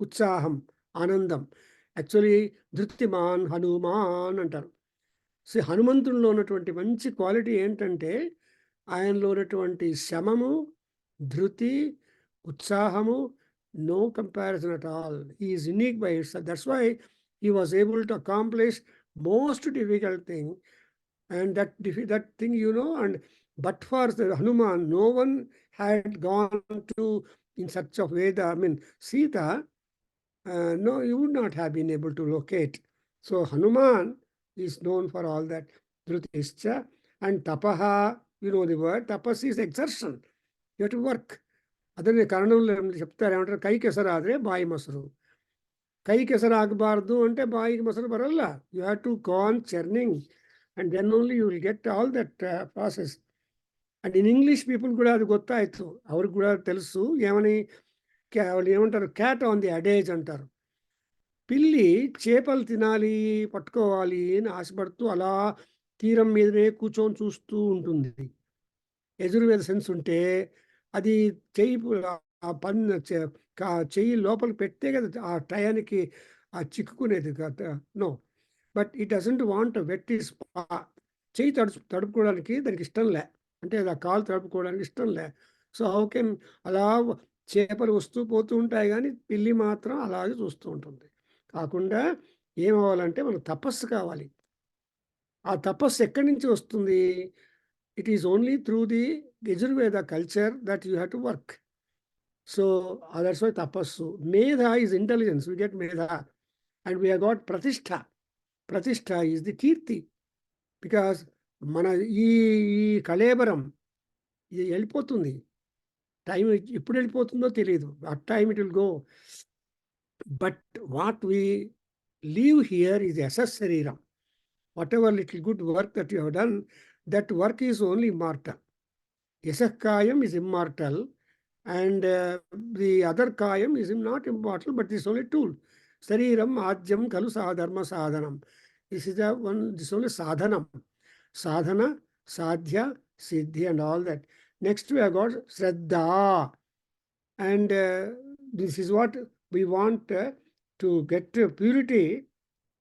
utsaham, anandam. Actually, Dhritiman Hanuman అంటారు. సో హనుమంతుల్లో ఉన్నటువంటి మంచి క్వాలిటీ ఏంటంటే ఆయనలో ఉన్నటువంటి శమము, ధృతి, ఉత్సాహము, no comparison at all. He is unique by its. That's why he was able to accomplish most difficult thing. And that thing, and but for the Hanuman, no one had gone to in search of Veda. I mean, Sita, no, you would not have been able to locate. So Hanuman is known for all that. Dhrutischa and tapaha, the word. Tapas is exertion. You have to work. ಅದನ್ನೇ ಕನ್ನಡದಲ್ಲಿ చెప్తారు ఏమంటారు, కై ಕೆಸರಾದ್ರೆ ಬಾಯಿ ಮೊಸರು. కై ಕೆಸರಾಗಬಾರ್ದು అంటే ಬಾಯಿಗೆ ಮೊಸರು ಬರಲ್ಲ. You have to go on churning. And then only you will get all that process. And in English, people కూడా అది ಗೊತ್ತಾಯ್ತು, ಅವ್ರಿಗೆ కూడా తెలుసు. ఏమని వాళ్ళు ఏమంటారు, క్యాట్ ఆన్ ది అడేజ్ అంటారు. పిల్లి చేపలు తినాలి, పట్టుకోవాలి అని ఆశపడుతూ అలా తీరం మీదనే కూర్చొని చూస్తూ ఉంటుంది. యజుర్వేద సెన్స్ ఉంటే అది చెయ్యి చెయ్యి లోపల పెడితే కదా ఆ టయానికి ఆ చిక్కుకునేది కదా. No, but it doesn't want wet is. చెయ్యి తడుపుకోవడానికి దానికి ఇష్టం లే, అంటే ఆ కాలు తడుపుకోవడానికి ఇష్టం లే. సో హౌ కెన్ అలా చేపలు వస్తూ పోతూ ఉంటాయి, కానీ పిల్లి మాత్రం అలాగే చూస్తూ ఉంటుంది. కాకుండా ఏమవ్వాలంటే మనకు తపస్సు కావాలి. ఆ తపస్సు ఎక్కడి నుంచి వస్తుంది? It is only through the Yajurveda culture that you have to work. So that's why తపస్సు. మేధ ఈజ్ ఇంటెలిజెన్స్, వీ గెట్ మేధ. అండ్ వీ హ్యావ్ గాట్ ప్రతిష్ఠ. ప్రతిష్ఠ ఈజ్ ది కీర్తి. బికాస్ మన ఈ కళేబరం ఇది వెళ్ళిపోతుంది. టైం ఎప్పుడు వెళ్ళిపోతుందో తెలియదు. At time it will go. But what we leave here is ఎసెస్ శరీరం. Whatever little good work that you have done, that work is only immortal. యశః కాయం is immortal, and the other kayam is not immortal, but this is only tool. Sariram adyam kalu sadharma sadhanam. This is the one, this is only sadhanam. Sadhana, sadhya, siddhi and all that. Next we have got Shraddha. And this is what we want to get purity,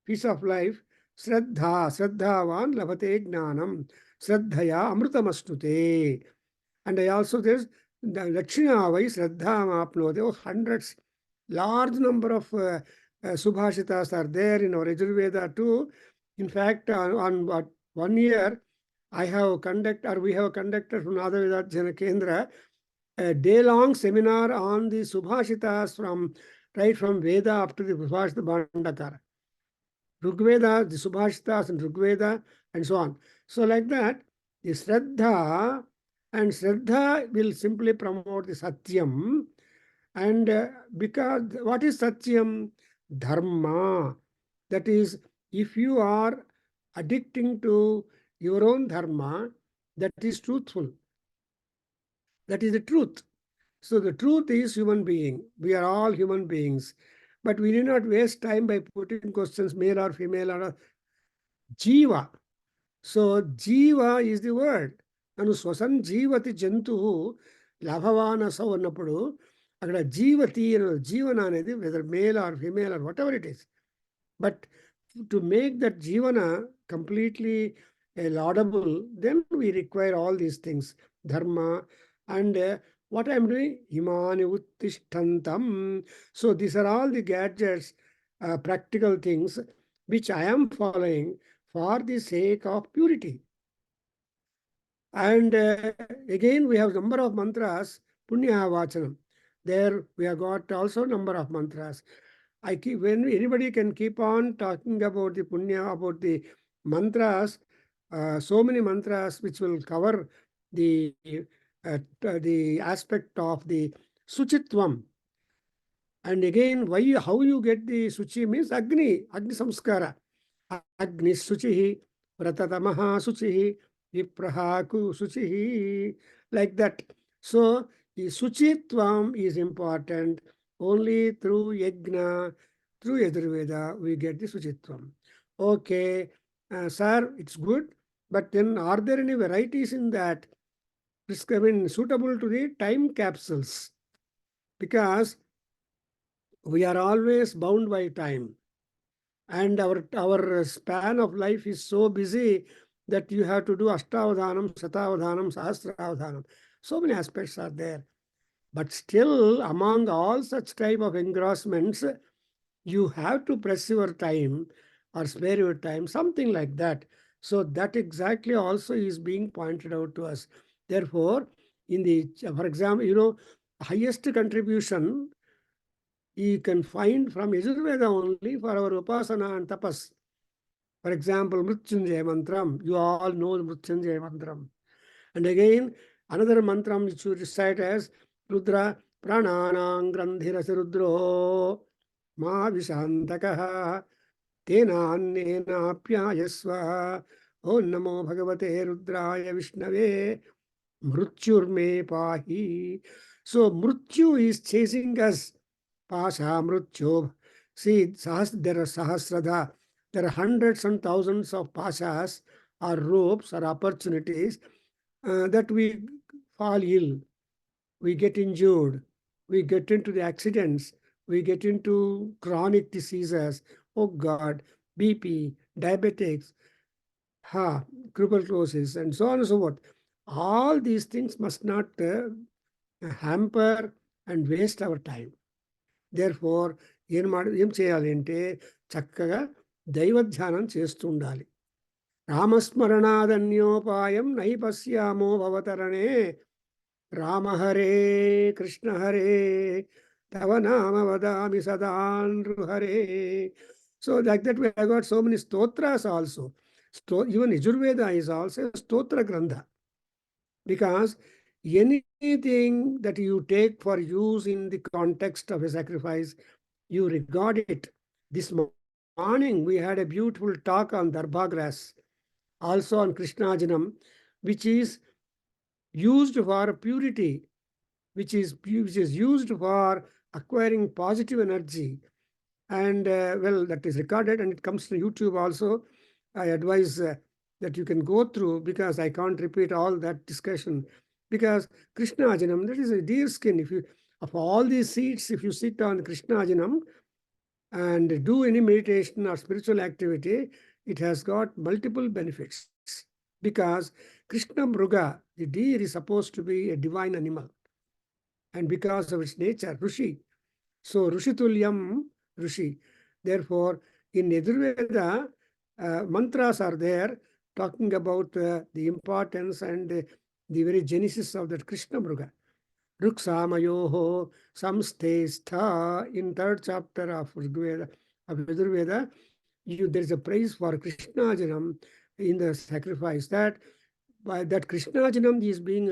peace of life. Shraddha, Shraddhavan labhate gnanam. Shraddhaya amrutamastute. And I also there's the Lakshina vai Shraddha Mapnode. Hundreds, large number of Subhashitas are there in our Yajurveda too. In fact, on 1 year, I have conducted, or we have conducted from Adaveda Jana Kendra, a day-long seminar on the Subhashitas right from Veda up to the Subhashita Bandakara. Rigveda, the Subhashitas and Rigveda, and so on. So like that, the Shraddha, and Shraddha will simply promote the Satyam. And because what is Satyam? Dharma. That is, if you are addicting to your own dharma, that is truthful. That is the truth. So the truth is human being. We are all human beings. But we need not waste time by putting questions, male or female or Jiva. So Jiva is the word. నన్ను స్వసన్ జీవతి జంతు లాభవానసౌ అన్నప్పుడు అక్కడ జీవతి జీవన అనేది whether male or female or whatever it is. But to make that జీవన completely laudable, then we require all these things, dharma. And what I am doing, imani uttishtantam. So these are all the gadgets, practical things which I am following for the sake of purity. And again, we have number of mantras, punya vachanam. There we have got also number of mantras. When anybody can keep on talking about the punya, about the mantras, so many mantras which will cover the aspect of the suchitvam. And again, how you get the suchi means agni samskara. Agni suchihi, pratatamaha suchihi, viprahaku suchihi, like that. So the Suchitvam is important. Only through Yajna, through Yajurveda, we get the Suchitvam. Okay, sir, it's good. But then are there any varieties in that? I mean, suitable to the time capsules? Because we are always bound by time. And our span of life is so busy that you have to do Ashtavadhanam, Shatavadhanam, Sahasravadhanam. So many aspects are there. But still, among all such type of engrossments, you have to press your time or spare your time, something like that. So that exactly also is being pointed out to us. Therefore, in the, for example, highest contribution you can find from Yajurveda only for our Upasana and Tapas. For example, Mrityunjaya Mantram. You all know the Mrityunjaya Mantram. And again, another mantram which you recite as Rudra Prananang Grandhirasi Rudro Ma Vishantakaha Tena Annena Apyayasva Om Namo Bhagavate Rudraya Vishnave Mrutyurme Pahi. So Mrutyu is chasing us. Pasha Mrutyu. See, there are Sahasrada. There are hundreds and thousands of pashas or ropes or opportunities that we fall ill, we get injured, we get into the accidents, we get into chronic diseases. Oh God, BP, diabetics, tuberculosis, and so on and so forth. All these things must not hamper and waste our time. Therefore, ఏం చేయాలి అంటే చక్కగా దైవధ్యానం చేస్తూ ఉండాలి. రామస్మరణాదన్యోపాయం నహి పశ్యామో భవతరణే రామ హరే కృష్ణ హరే తవ నామ వదామి సదా నృహరే. So like that we have got so many stotras also. Even Yajurveda is also a stotra grantha, because anything that you take for use in the context of a sacrifice, you regard it. This morning we had a beautiful talk on Darbha grass, also on Krishnajanam, which is used for purity, which is used for acquiring positive energy. And well, that is recorded and it comes to YouTube also. I advise that you can go through, because I can't repeat all that discussion. Because Krishnajanam, that is a deer skin. If you, of all these seeds, if you sit on Krishnajanam and do any meditation or spiritual activity, it has got multiple benefits. Because Krishna Mruga, the deer, is supposed to be a divine animal. And because of its nature, Rishi. So Rushitulyam, Rishi. Therefore, in Yajurveda, mantras are there talking about the importance and the very genesis of that Krishna Mruga. Ruksamayoho samstestha, in third chapter of Rigveda, of Yajurveda, there is a praise for Krishnajanam in the sacrifice, that by that Krishnajanam is being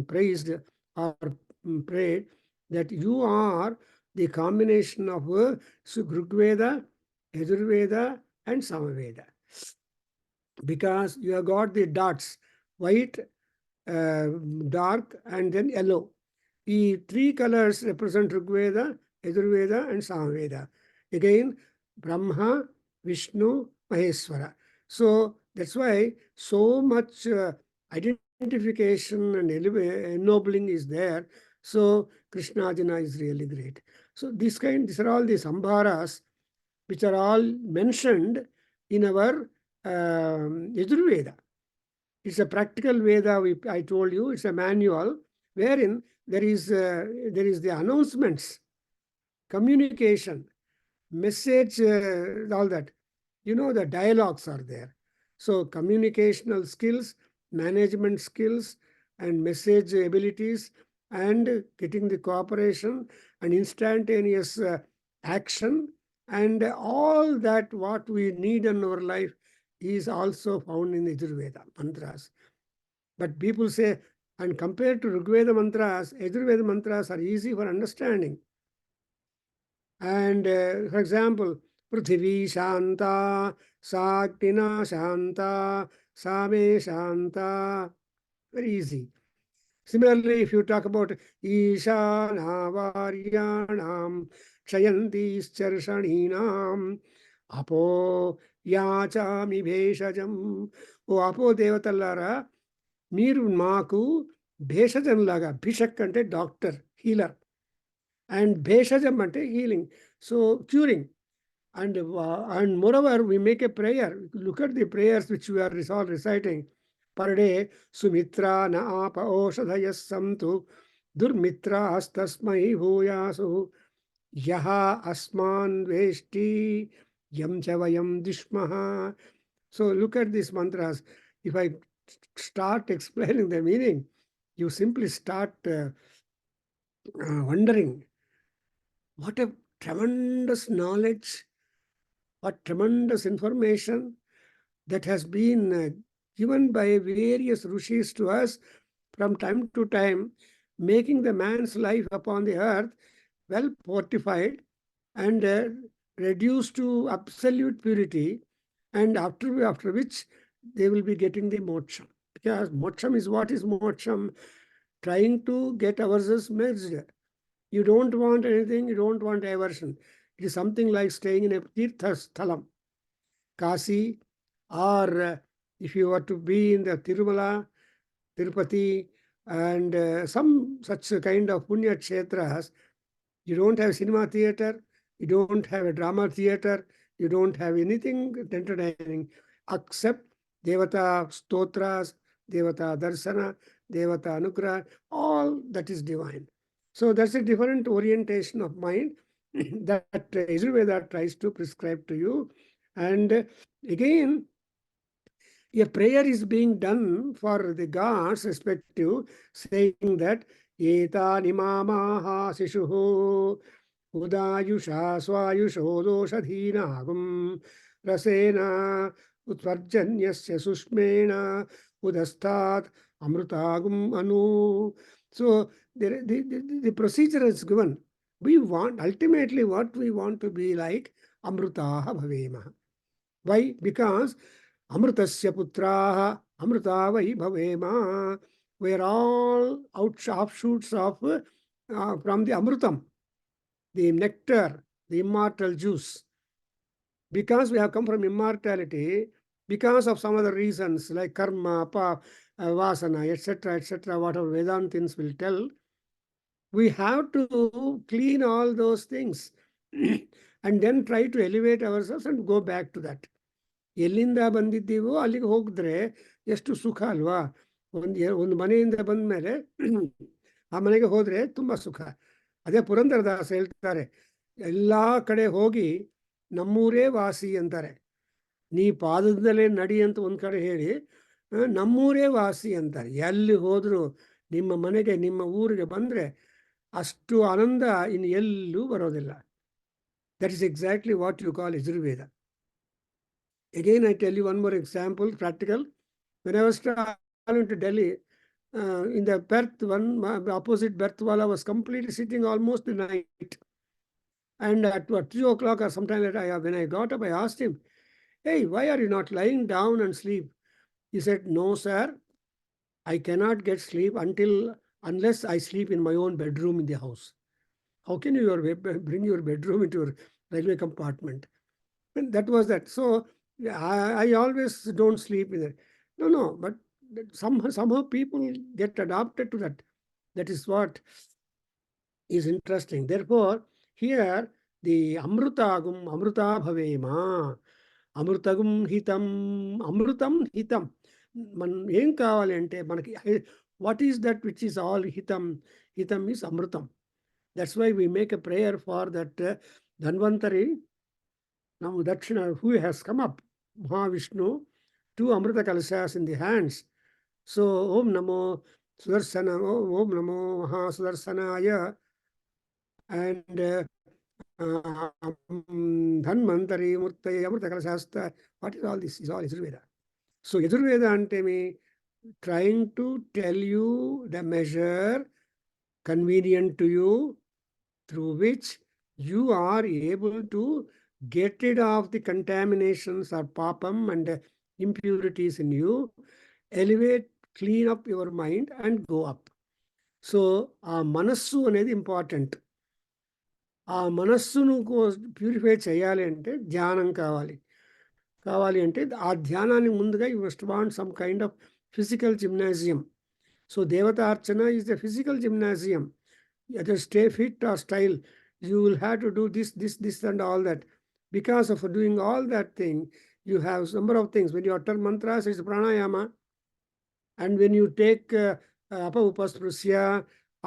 praised or prayed, that you are the combination of Rigveda, Yajurveda, and Samaveda. Because you have got the dots, white, dark, and then yellow. The three colors represent Rigveda, Yajurveda, and Samaveda. Again, Brahma, Vishnu, Maheshwara. So that's why so much identification and ennobling is there. So Krishnajana is really great. So these are all the sambharas which are all mentioned in our Yajurveda. It's a practical Veda, I told you. It's a manual wherein there is the announcements, communication, message, all that. The dialogues are there. So communicational skills, management skills, and message abilities, and getting the cooperation and instantaneous action, and all that what we need in our life is also found in Yajurveda mantras. But people say, and compared to Rigveda mantras, Yajurveda mantras are easy for understanding. And for example, Prithvi Shanta, Saktina Shanta, Same Shanta, very easy. Similarly, if you talk about Ishana Varyanam Chayanti Charshaninam Apo Yachami Bheshajam. O Apo Devatallara, మీరు మాకు భేషజంలాగా, భిషక్ అంటే doctor, healer, and భేషజం అంటే healing, so curing. And moreover, we make a prayer. Look at the prayers which we are all reciting per day. Sumitra na apa oshadhayas samtu durmitra astasmai bhuyasu yaha asman veshti yam chavayam dishmaha. So look at these mantras. If I start explaining the meaning, you simply start wondering what a tremendous knowledge, what tremendous information that has been given by various rishis to us from time to time, making the man's life upon the earth well fortified and reduced to absolute purity, and after which they will be getting the moksha. Because moksham is what is moksham? Trying to get ourselves merged. You don't want anything, you don't want aversion. It is something like staying in a tirtha sthalam, Kasi, or if you were to be in the Tirumala, Tirupati, and some such kind of punya kshetras. You don't have cinema theater, you don't have a drama theater, you don't have anything entertaining except Devata Stotras, Devata Darsana, Devata Anugraha, all that is divine. So that's a different orientation of mind that Yajurveda tries to prescribe to you. And again, a prayer is being done for the gods respective, saying that Etani mamaha sishuhu Udayusha swayusho doshadhinagum rasena utvarjanyasya sushmena udastat amrutagum anu. So the procedure is given. We want, ultimately what we want to be like amrutaha bhavema. Why? Because amrutasya putraha amruta vai bhavema. We are all offshoots of from the amrutam, the nectar, the immortal juice. Because we have come from immortality, because of some other reasons like karma, vasana, etc., whatever Vedantins will tell, we have to clean all those things and then try to elevate ourselves and go back to that. ಎಲ್ಲಿಂದ ಬಂದಿದ್ದೀವೋ ಅಲ್ಲಿಗೆ ಹೋಗಿದ್ರೆ ಎಷ್ಟು ಸುಖ ಅಲ್ವಾ? ಒಂದು ಮನೆಯಿಂದ ಬಂದ ಮೇಲೆ ಆ ಮನೆಗೆ ಹೋದ್ರೆ ತುಂಬಾ ಸುಖ. ಅದೇ ಪುರಂದರದಾಸ ಹೇಳ್ತಾರೆ, ಎಲ್ಲಾ ಕಡೆ ಹೋಗಿ ನಮ್ಮೂರೇ ವಾಸಿ ಅಂತಾರೆ. ನೀ ಪಾದದಲ್ಲೇ ನಡಿ ಅಂತ ಒಂದ್ ಕಡೆ ಹೇಳಿ ನಮ್ಮೂರೇ ವಾಸಿ ಅಂತಾರೆ. ಎಲ್ಲಿ ಹೋದ್ರು ನಿಮ್ಮ ಮನೆಗೆ, ನಿಮ್ಮ ಊರಿಗೆ ಬಂದ್ರೆ ಅಷ್ಟು ಆನಂದ ಇನ್ನು ಎಲ್ಲೂ ಬರೋದಿಲ್ಲ. That is exactly what you call Yajurveda. Again, I tell you one more example, practical. When I was traveling to Delhi, in the berth, opposite berth wala was completely sitting almost the night. And at 3 o'clock or sometime later, when I got up, I asked him, "Hey, why are you not lying down and sleep?" He said, "No, sir, I cannot get sleep unless I sleep in my own bedroom in the house." How can you bring your bedroom into your railway compartment? And that was that. So I always don't sleep in it. No, but somehow people get adapted to that. That is what is interesting. Therefore, here the amrutagum, amruta bhavema, amrutagum hitam, amrutam hitam. Man ఏం కావాలి అంటే మనకి, what is that which is all hitam? Hitam is amrutam. That's why we make a prayer for that Dhanvantari. Now Dakshina, who has come up, Mahavishnu, 2 Amrita Kalashas in the hands. So Om Namo Sudarsana, Om Namo Mahasudarsanaya, and Dhanvantari Murtaye Amrita Kalashasta. What is all this? Is all Yajurveda. So Yajurveda ante me trying to tell you the measure convenient to you, through which you are able to get rid of the contaminations or papam and impurities in you, elevate, clean up your mind and go up. So ఆ మనస్సు అనేది important. ఆ మనస్సును purify చేయాలి అంటే ధ్యానం కావాలి. అంటే ఆ ధ్యానానికి ముందుగా you must want some kind of physical gymnasium. So దేవతా అర్చన is the physical gymnasium. Either stay fit or style, you will have to do this and all that. Because of doing all that thing, you have number of things. When you utter mantras, it's pranayama. And when you take apa upasprusya,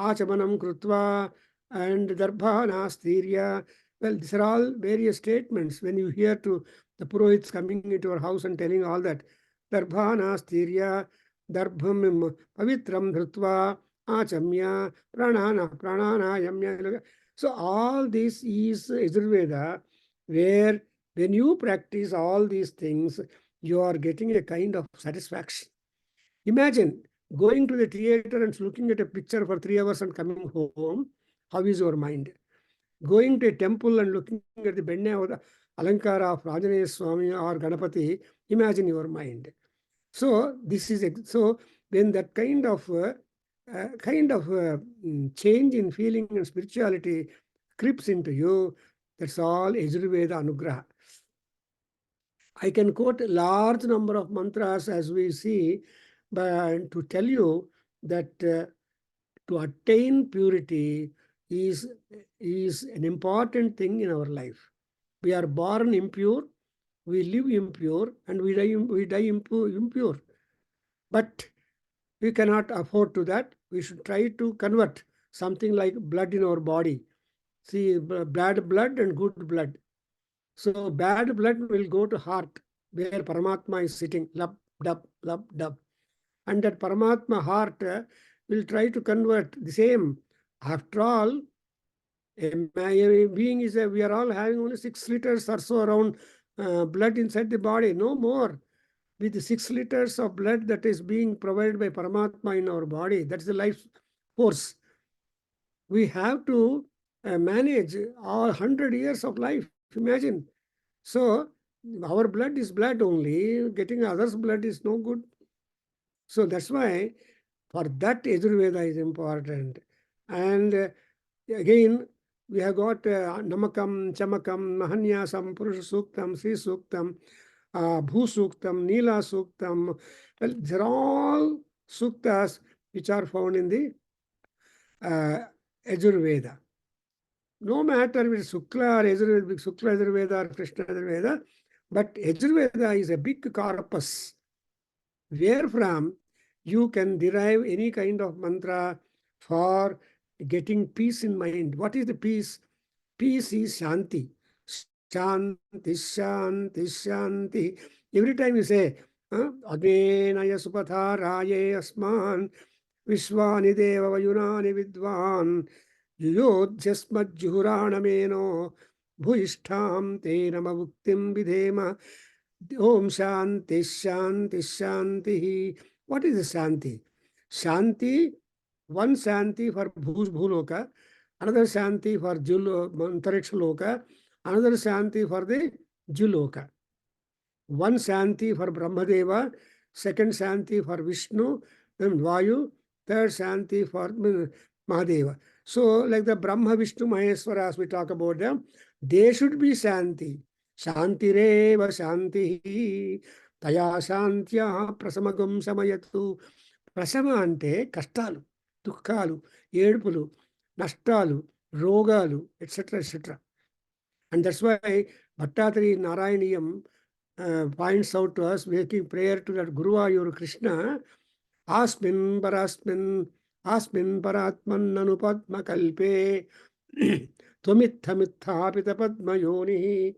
achamanam krutva, and darbha nastirya, well, these are all various statements. When you hear to the purohits coming into your house and telling all that, darbha nastirya, darbham pavitram dhrutva, achamya, pranana yamya. So all this is Yajurveda, where when you practice all these things, you are getting a kind of satisfaction. Imagine going to the theater and looking at a picture for 3 hours and coming home. How is your mind? Going to a temple and looking at the Benya or the Alankara of Rajaneya Swami or Ganapati, imagine your mind. So this is so when that kind of change in feeling and spirituality creeps into you, that's all Yajurveda Anugraha. I can quote a large number of mantras as we see, but to tell you that to attain purity is an important thing in our life. We are born impure, we live impure, and we die impure. But we cannot afford to that. We should try to convert something like blood in our body. See, bad blood and good blood. So bad blood will go to heart, where Paramatma is sitting, lab, dub, lab, dub. And that Paramatma heart will try to convert the same. After all, a being is we are all having only 6 liters or so around blood inside the body, no more. With the 6 liters of blood that is being provided by Paramatma in our body, that's the life force. We have to manage all 100 years of life. Imagine. So our blood is blood only. Getting others' blood is no good. So that's why for that Yajurveda is important. And again, we have got Namakam, Chamakam, Mahanyasam, Purusha Suktam, Sri Suktam, Bhu Suktam, Nila Suktam. Well, these are all suktas which are found in the Yajurveda. No matter if it's Sukla or Yajurveda, Sukla Yajurveda or Krishna Yajurveda, but Yajurveda is a big corpus wherefrom you can derive any kind of mantra for getting peace in mind. What is the peace? Peace is Shanti. Shanti, Shanti, Shanti. Every time you say, Advenaya Supatha Raye Asman, Vishwani Deva Vayunani Vidwan, Yuyodhyasmadjuhuranameno, Bhuishtham Te Namavuktim Vidhema. Om Shanti, Shanti, Shanti. What is the Shanti? Shanti, one Shanti for Bhuloka, another Shanti for Antariksha Loka, another Shanti for the Juloka. One Shanti for Brahmadeva, second Shanti for Vishnu, then Vayu, third Shanti for Mahadeva. So, like the Brahma, Vishnu, Maheshwaras, we talk about them, they should be Shanti. Shantireva Shanti, Taya Shantya Prasamagam Samayatu. Prasama ante kashtalu, dukkalu, ఏడుపులు, నష్టాలు, రోగాలు, etc. etc. And that's why Bhattatari Narayaniyam points out to us, making prayer to that Guruvayur Krishna, Asmin Parasmin, Asmin Paratman Anupadma Kalpe, Tvamitha Mitthapita Padma Yoni,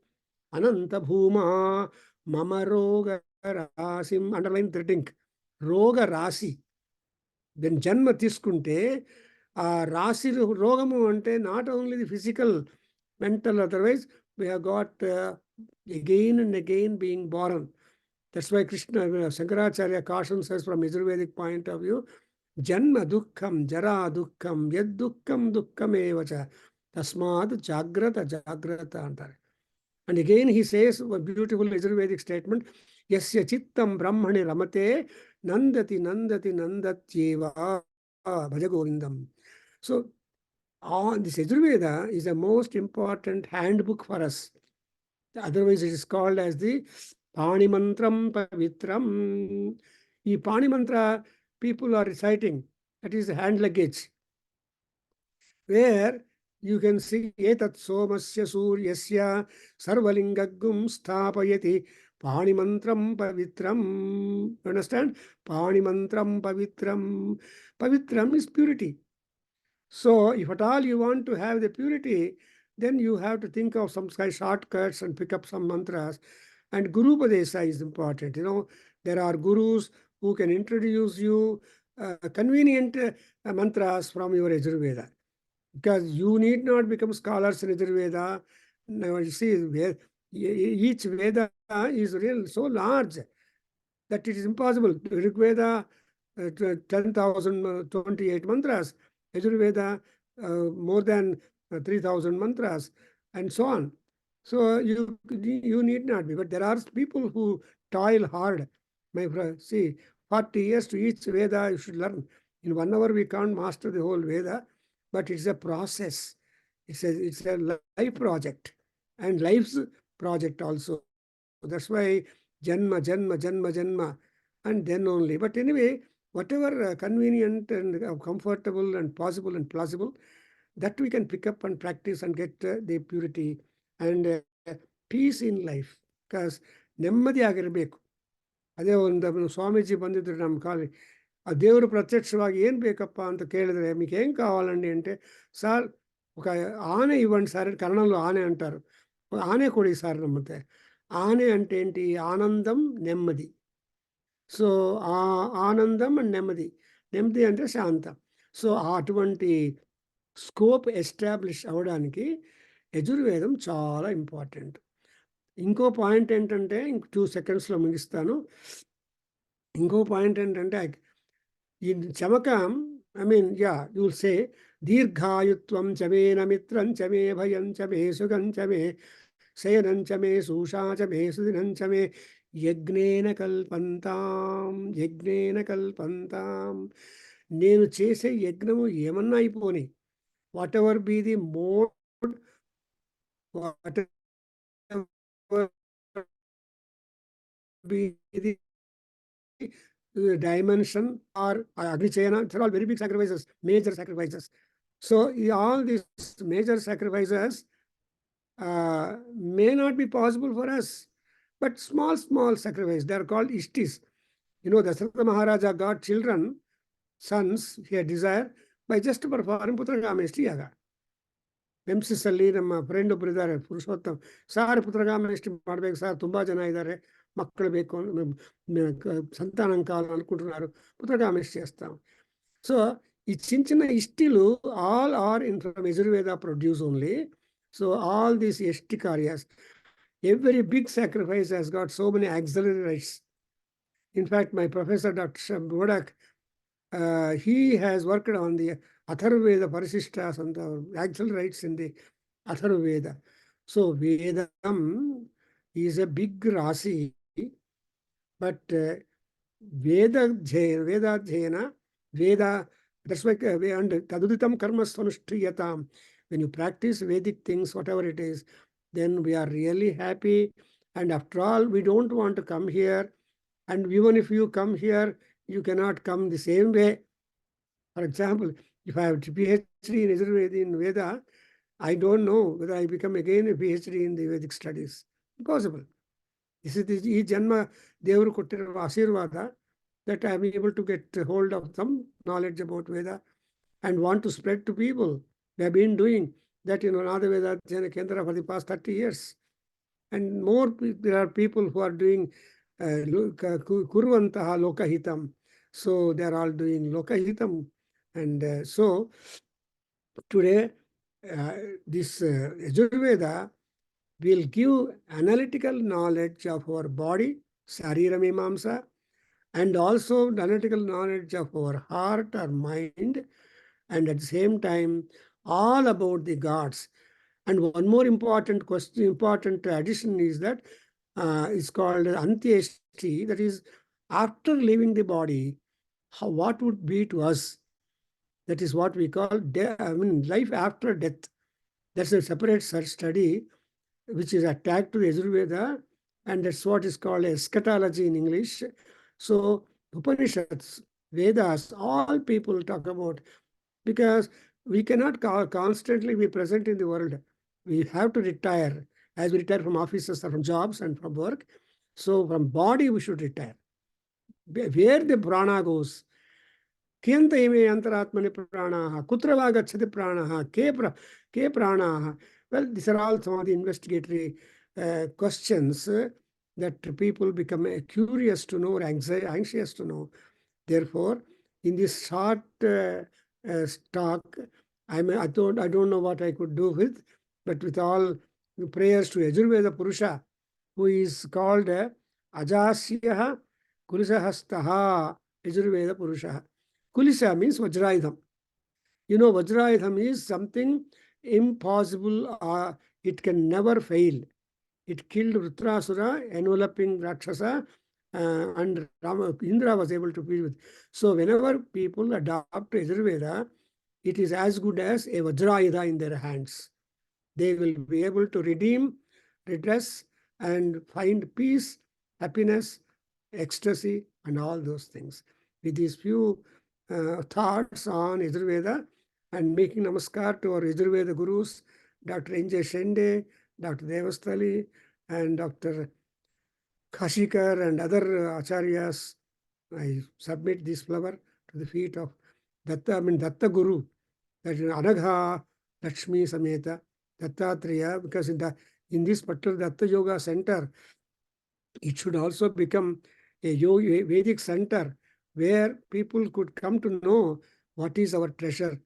Ananta Bhuma, Mama Roga Rasim, underline the thing, Roga Rasi. When Janma Tiskunte, Rasi Rogamu ante, not only the physical, mental, otherwise, we have got again and again being born. That's why Krishna, Shankaracharya cautions us from Yajurvedic point of view, Janma Dukkham, Jara Dukkham, Yad Dukkham Dukkham Evacha, Tasmad Jagrata Jagrata Antare. And again he says a beautiful Yajurvedic statement, Yasya Chittam Brahmani Ramate, Nandati Nandati Nandatyeva Bhaja Govindam. So this Yajurveda is the most important handbook for us. Otherwise, it is called as the Pani Mantram Pavitram. The Pani Mantra people are reciting. That is the hand luggage, where you can see Etat Somasya Suryasya Sarvalingagum Sthapayati Pani Mantram Pavitram. Understand? Pani Mantram Pavitram. Pavitram is purity. So if at all you want to have the purity, then you have to think of some shortcuts and pick up some mantras. And Guru Padesa is important. There are gurus who can introduce you convenient mantras from your Yajurveda. Because you need not become scholars in Yajurveda. Now you see, each Veda is real so large that it is impossible. Rig Veda, 10,028 mantras. Yajurveda, more than 3,000 mantras, and so on. So you need not be. But there are people who toil hard. My friend, see, 40 years to each Veda you should learn. In 1 hour we can't master the whole Veda, but it's a process. It's a life project and life's project also. That's why Janma, Janma, Janma, Janma, and then only. But anyway, whatever convenient and comfortable and possible and plausible, that we can pick up and practice and get the purity and peace in life. Because ನೆಮ್ಮದಿ ಆಗಿರಬೇಕು. ಅದೇ ಒಂದು ಸ್ವಾಮೀಜಿ ಬಂದಿದ್ರು ನಮ್ಮ college. ಆ ದೇವರು ಪ್ರತ್ಯಕ್ಷವಾಗಿ ಏನು ಬೇಕಪ್ಪ ಅಂತ ಕೇಳಿದ್ರೆ మీకు ఏం కావాలండి అంటే, సార్ ఒక ఆನೆ ఇవ్వండి సార్, కన్నడంలో ఆనే అంటారు. ఆనే కొడి సార్ నమ్మితే. ఆనే అంటే ఏంటి? ఆనందం, నెమ్మది. సో ఆ ఆనందం అండ్ నెమ్మది. నెమ్మది అంటే శాంతం. సో అటువంటి స్కోప్ ఎస్టాబ్లిష్ అవ్వడానికి యజుర్వేదం చాలా ఇంపార్టెంట్. ఇంకో పాయింట్ ఏంటంటే, 2 సెకండ్స్లో ముగిస్తాను. ఇంకో పాయింట్ ఏంటంటే, ఈ చమకం, యూ విల్ సే దీర్ఘాయుత్వం చ మే నమిత్రం చ మే భయం చ మే సుఖం చ మే శయనం చ మే శూషా చ మే సుదినం చ మే యజ్ఞేన కల్పంతాం, యజ్ఞేన కల్పంతాం. నేను చేసే యజ్ఞము ఏమన్నా అయిపోని, whatever be the mode, whatever be the dimension or Agnichayana, they're all very big sacrifices, major sacrifices. So all these major sacrifices may not be possible for us, but small sacrifices, they are called ishtis. Dasharatha Maharaja got children, sons, he had desire, by just performing Putragameshti Yaga. ಎಂಸಿಸಲ್ಲಿ ನಮ್ಮ friend ಒಬ್ಬರು ಇದ್ದಾರೆ, Purushottam. Sir ಪುತ್ರಗಾಮೇಷ್ಟಿ ಮಾಡ್ಬೇಕು sir, ತುಂಬ ಜನ ಇದ್ದಾರೆ, ಮಕ್ಕಳು ಬೇಕು, సంతానం కావాలనుకుంటున్నారు, పుత్రకామేష్టి చేస్తాం. సో ఈ చిన్న ఇష్టిలు all are in from Yajurveda produce only. So all these ఎష్టి కార్యాస్, every big sacrifice has got so many auxiliary rights. In fact, my professor Dr. Bodak, he has worked on the Atharvaveda Parishishtas and the auxiliary rights in the Atharvaveda. So Vedam is a big rasi, but Vedadhyayana, Veda, that's why and Taduditam karma sanushtriyatam. When you practice Vedic things, whatever it is, then we are really happy. And after all, we don't want to come here. And even if you come here, you cannot come the same way. For example, if I have PhD in Yajurveda in Veda, I don't know whether I become again a PhD in the Vedic studies. Impossible. This is ಈ ಜನ್ಮ ದೇವರು ಕೊಟ್ಟಿರುವ ಆಶೀರ್ವಾದ, that I am able to get hold of some knowledge about Veda and want to spread to people. We have been doing that in Nada Veda Jana Kendra for the past 30 years. And more, there are people who are doing Kurvantaha Lokahitam. So they are all doing Lokahitam. And so today, this Yajurveda will give analytical knowledge of our body, Sarira Mimamsa, and also analytical knowledge of our heart or mind, and at the same time, all about the gods. And one more important addition is that it's called Antyeshti, that is, after leaving the body, what would be to us? That is what we call life after death. That's a separate study which is attached to Yajurveda, and that's what is called eschatology in English. So Upanishads, Vedas, all people talk about, because we cannot constantly be present in the world. We have to retire, as we retire from offices or from jobs and from work. So from body we should retire. Where the prana goes, कियन्त इमे अंतरात्मनि प्राणाः कुत्र वा गच्छति प्राणः के प्राणाः. Well, these are all some of the investigatory questions that people become curious to know or anxious to know. Therefore, in this short talk, I don't know what I could do with, but with all prayers to Yajurveda Purusha, who is called Ajasyaha Kulisahastaha Yajurveda Purusha. Kulisa means Vajrayudham. You know, Vajrayudham is something impossible. It can never fail. It killed Rutrasura, enveloping Rakshasa, and Indra was able to deal with. So whenever people adopt Yajurveda, it is as good as a Vajrayudha in their hands. They will be able to redeem, redress, and find peace, happiness, ecstasy, and all those things. With these few thoughts on Yajurveda, and making namaskar to our Yajurveda gurus, Dr. N.J. Shende, Dr. Devastali, and Dr. Kashikar, and other acharyas, I submit this flower to the feet of Datta Guru, that is Anagha Lakshmi Sameta, Dattatreya, because in this particular Datta Yoga Center, it should also become a Vedic center where people could come to know what is our treasure,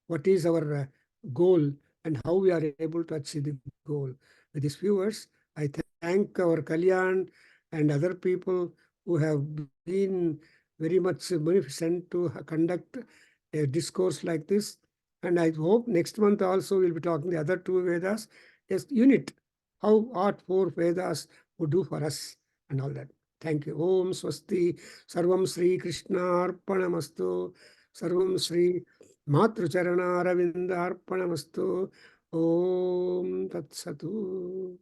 what is our goal, and how we are able to achieve the goal. With these few words, I thank our Kalyan and other people who have been very much beneficent to conduct a discourse like this. And I hope next month also we'll be talking the other two Vedas as unit, how what four Vedas would do for us and all that. Thank you. Om Swasti. Sarvam Sri Krishnarpanamastu. Sarvam Sri Matrucharana Ravindarpanamastu. Om Tat Satu.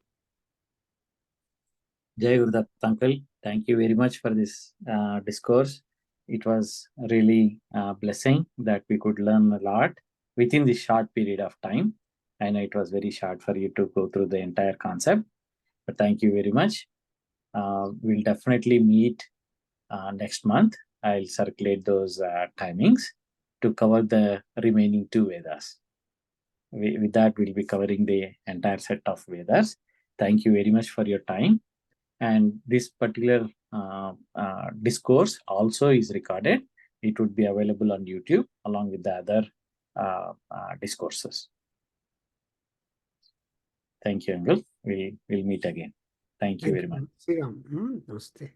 Jai Gurudat Uncle. Thank you very much for this discourse. It was really a blessing that we could learn a lot within this short period of time. I know it was very short for you to go through the entire concept, but thank you very much. We'll definitely meet next month. I'll circulate those timings to cover the remaining two Vedas. With that, we'll be covering the entire set of Vedas. Thank you very much for your time. And this particular discourse also is recorded. It would be available on YouTube along with the other discourses. Thank you, Uncle. We'll meet again. Thank you very much. Sri Ram. Namaste.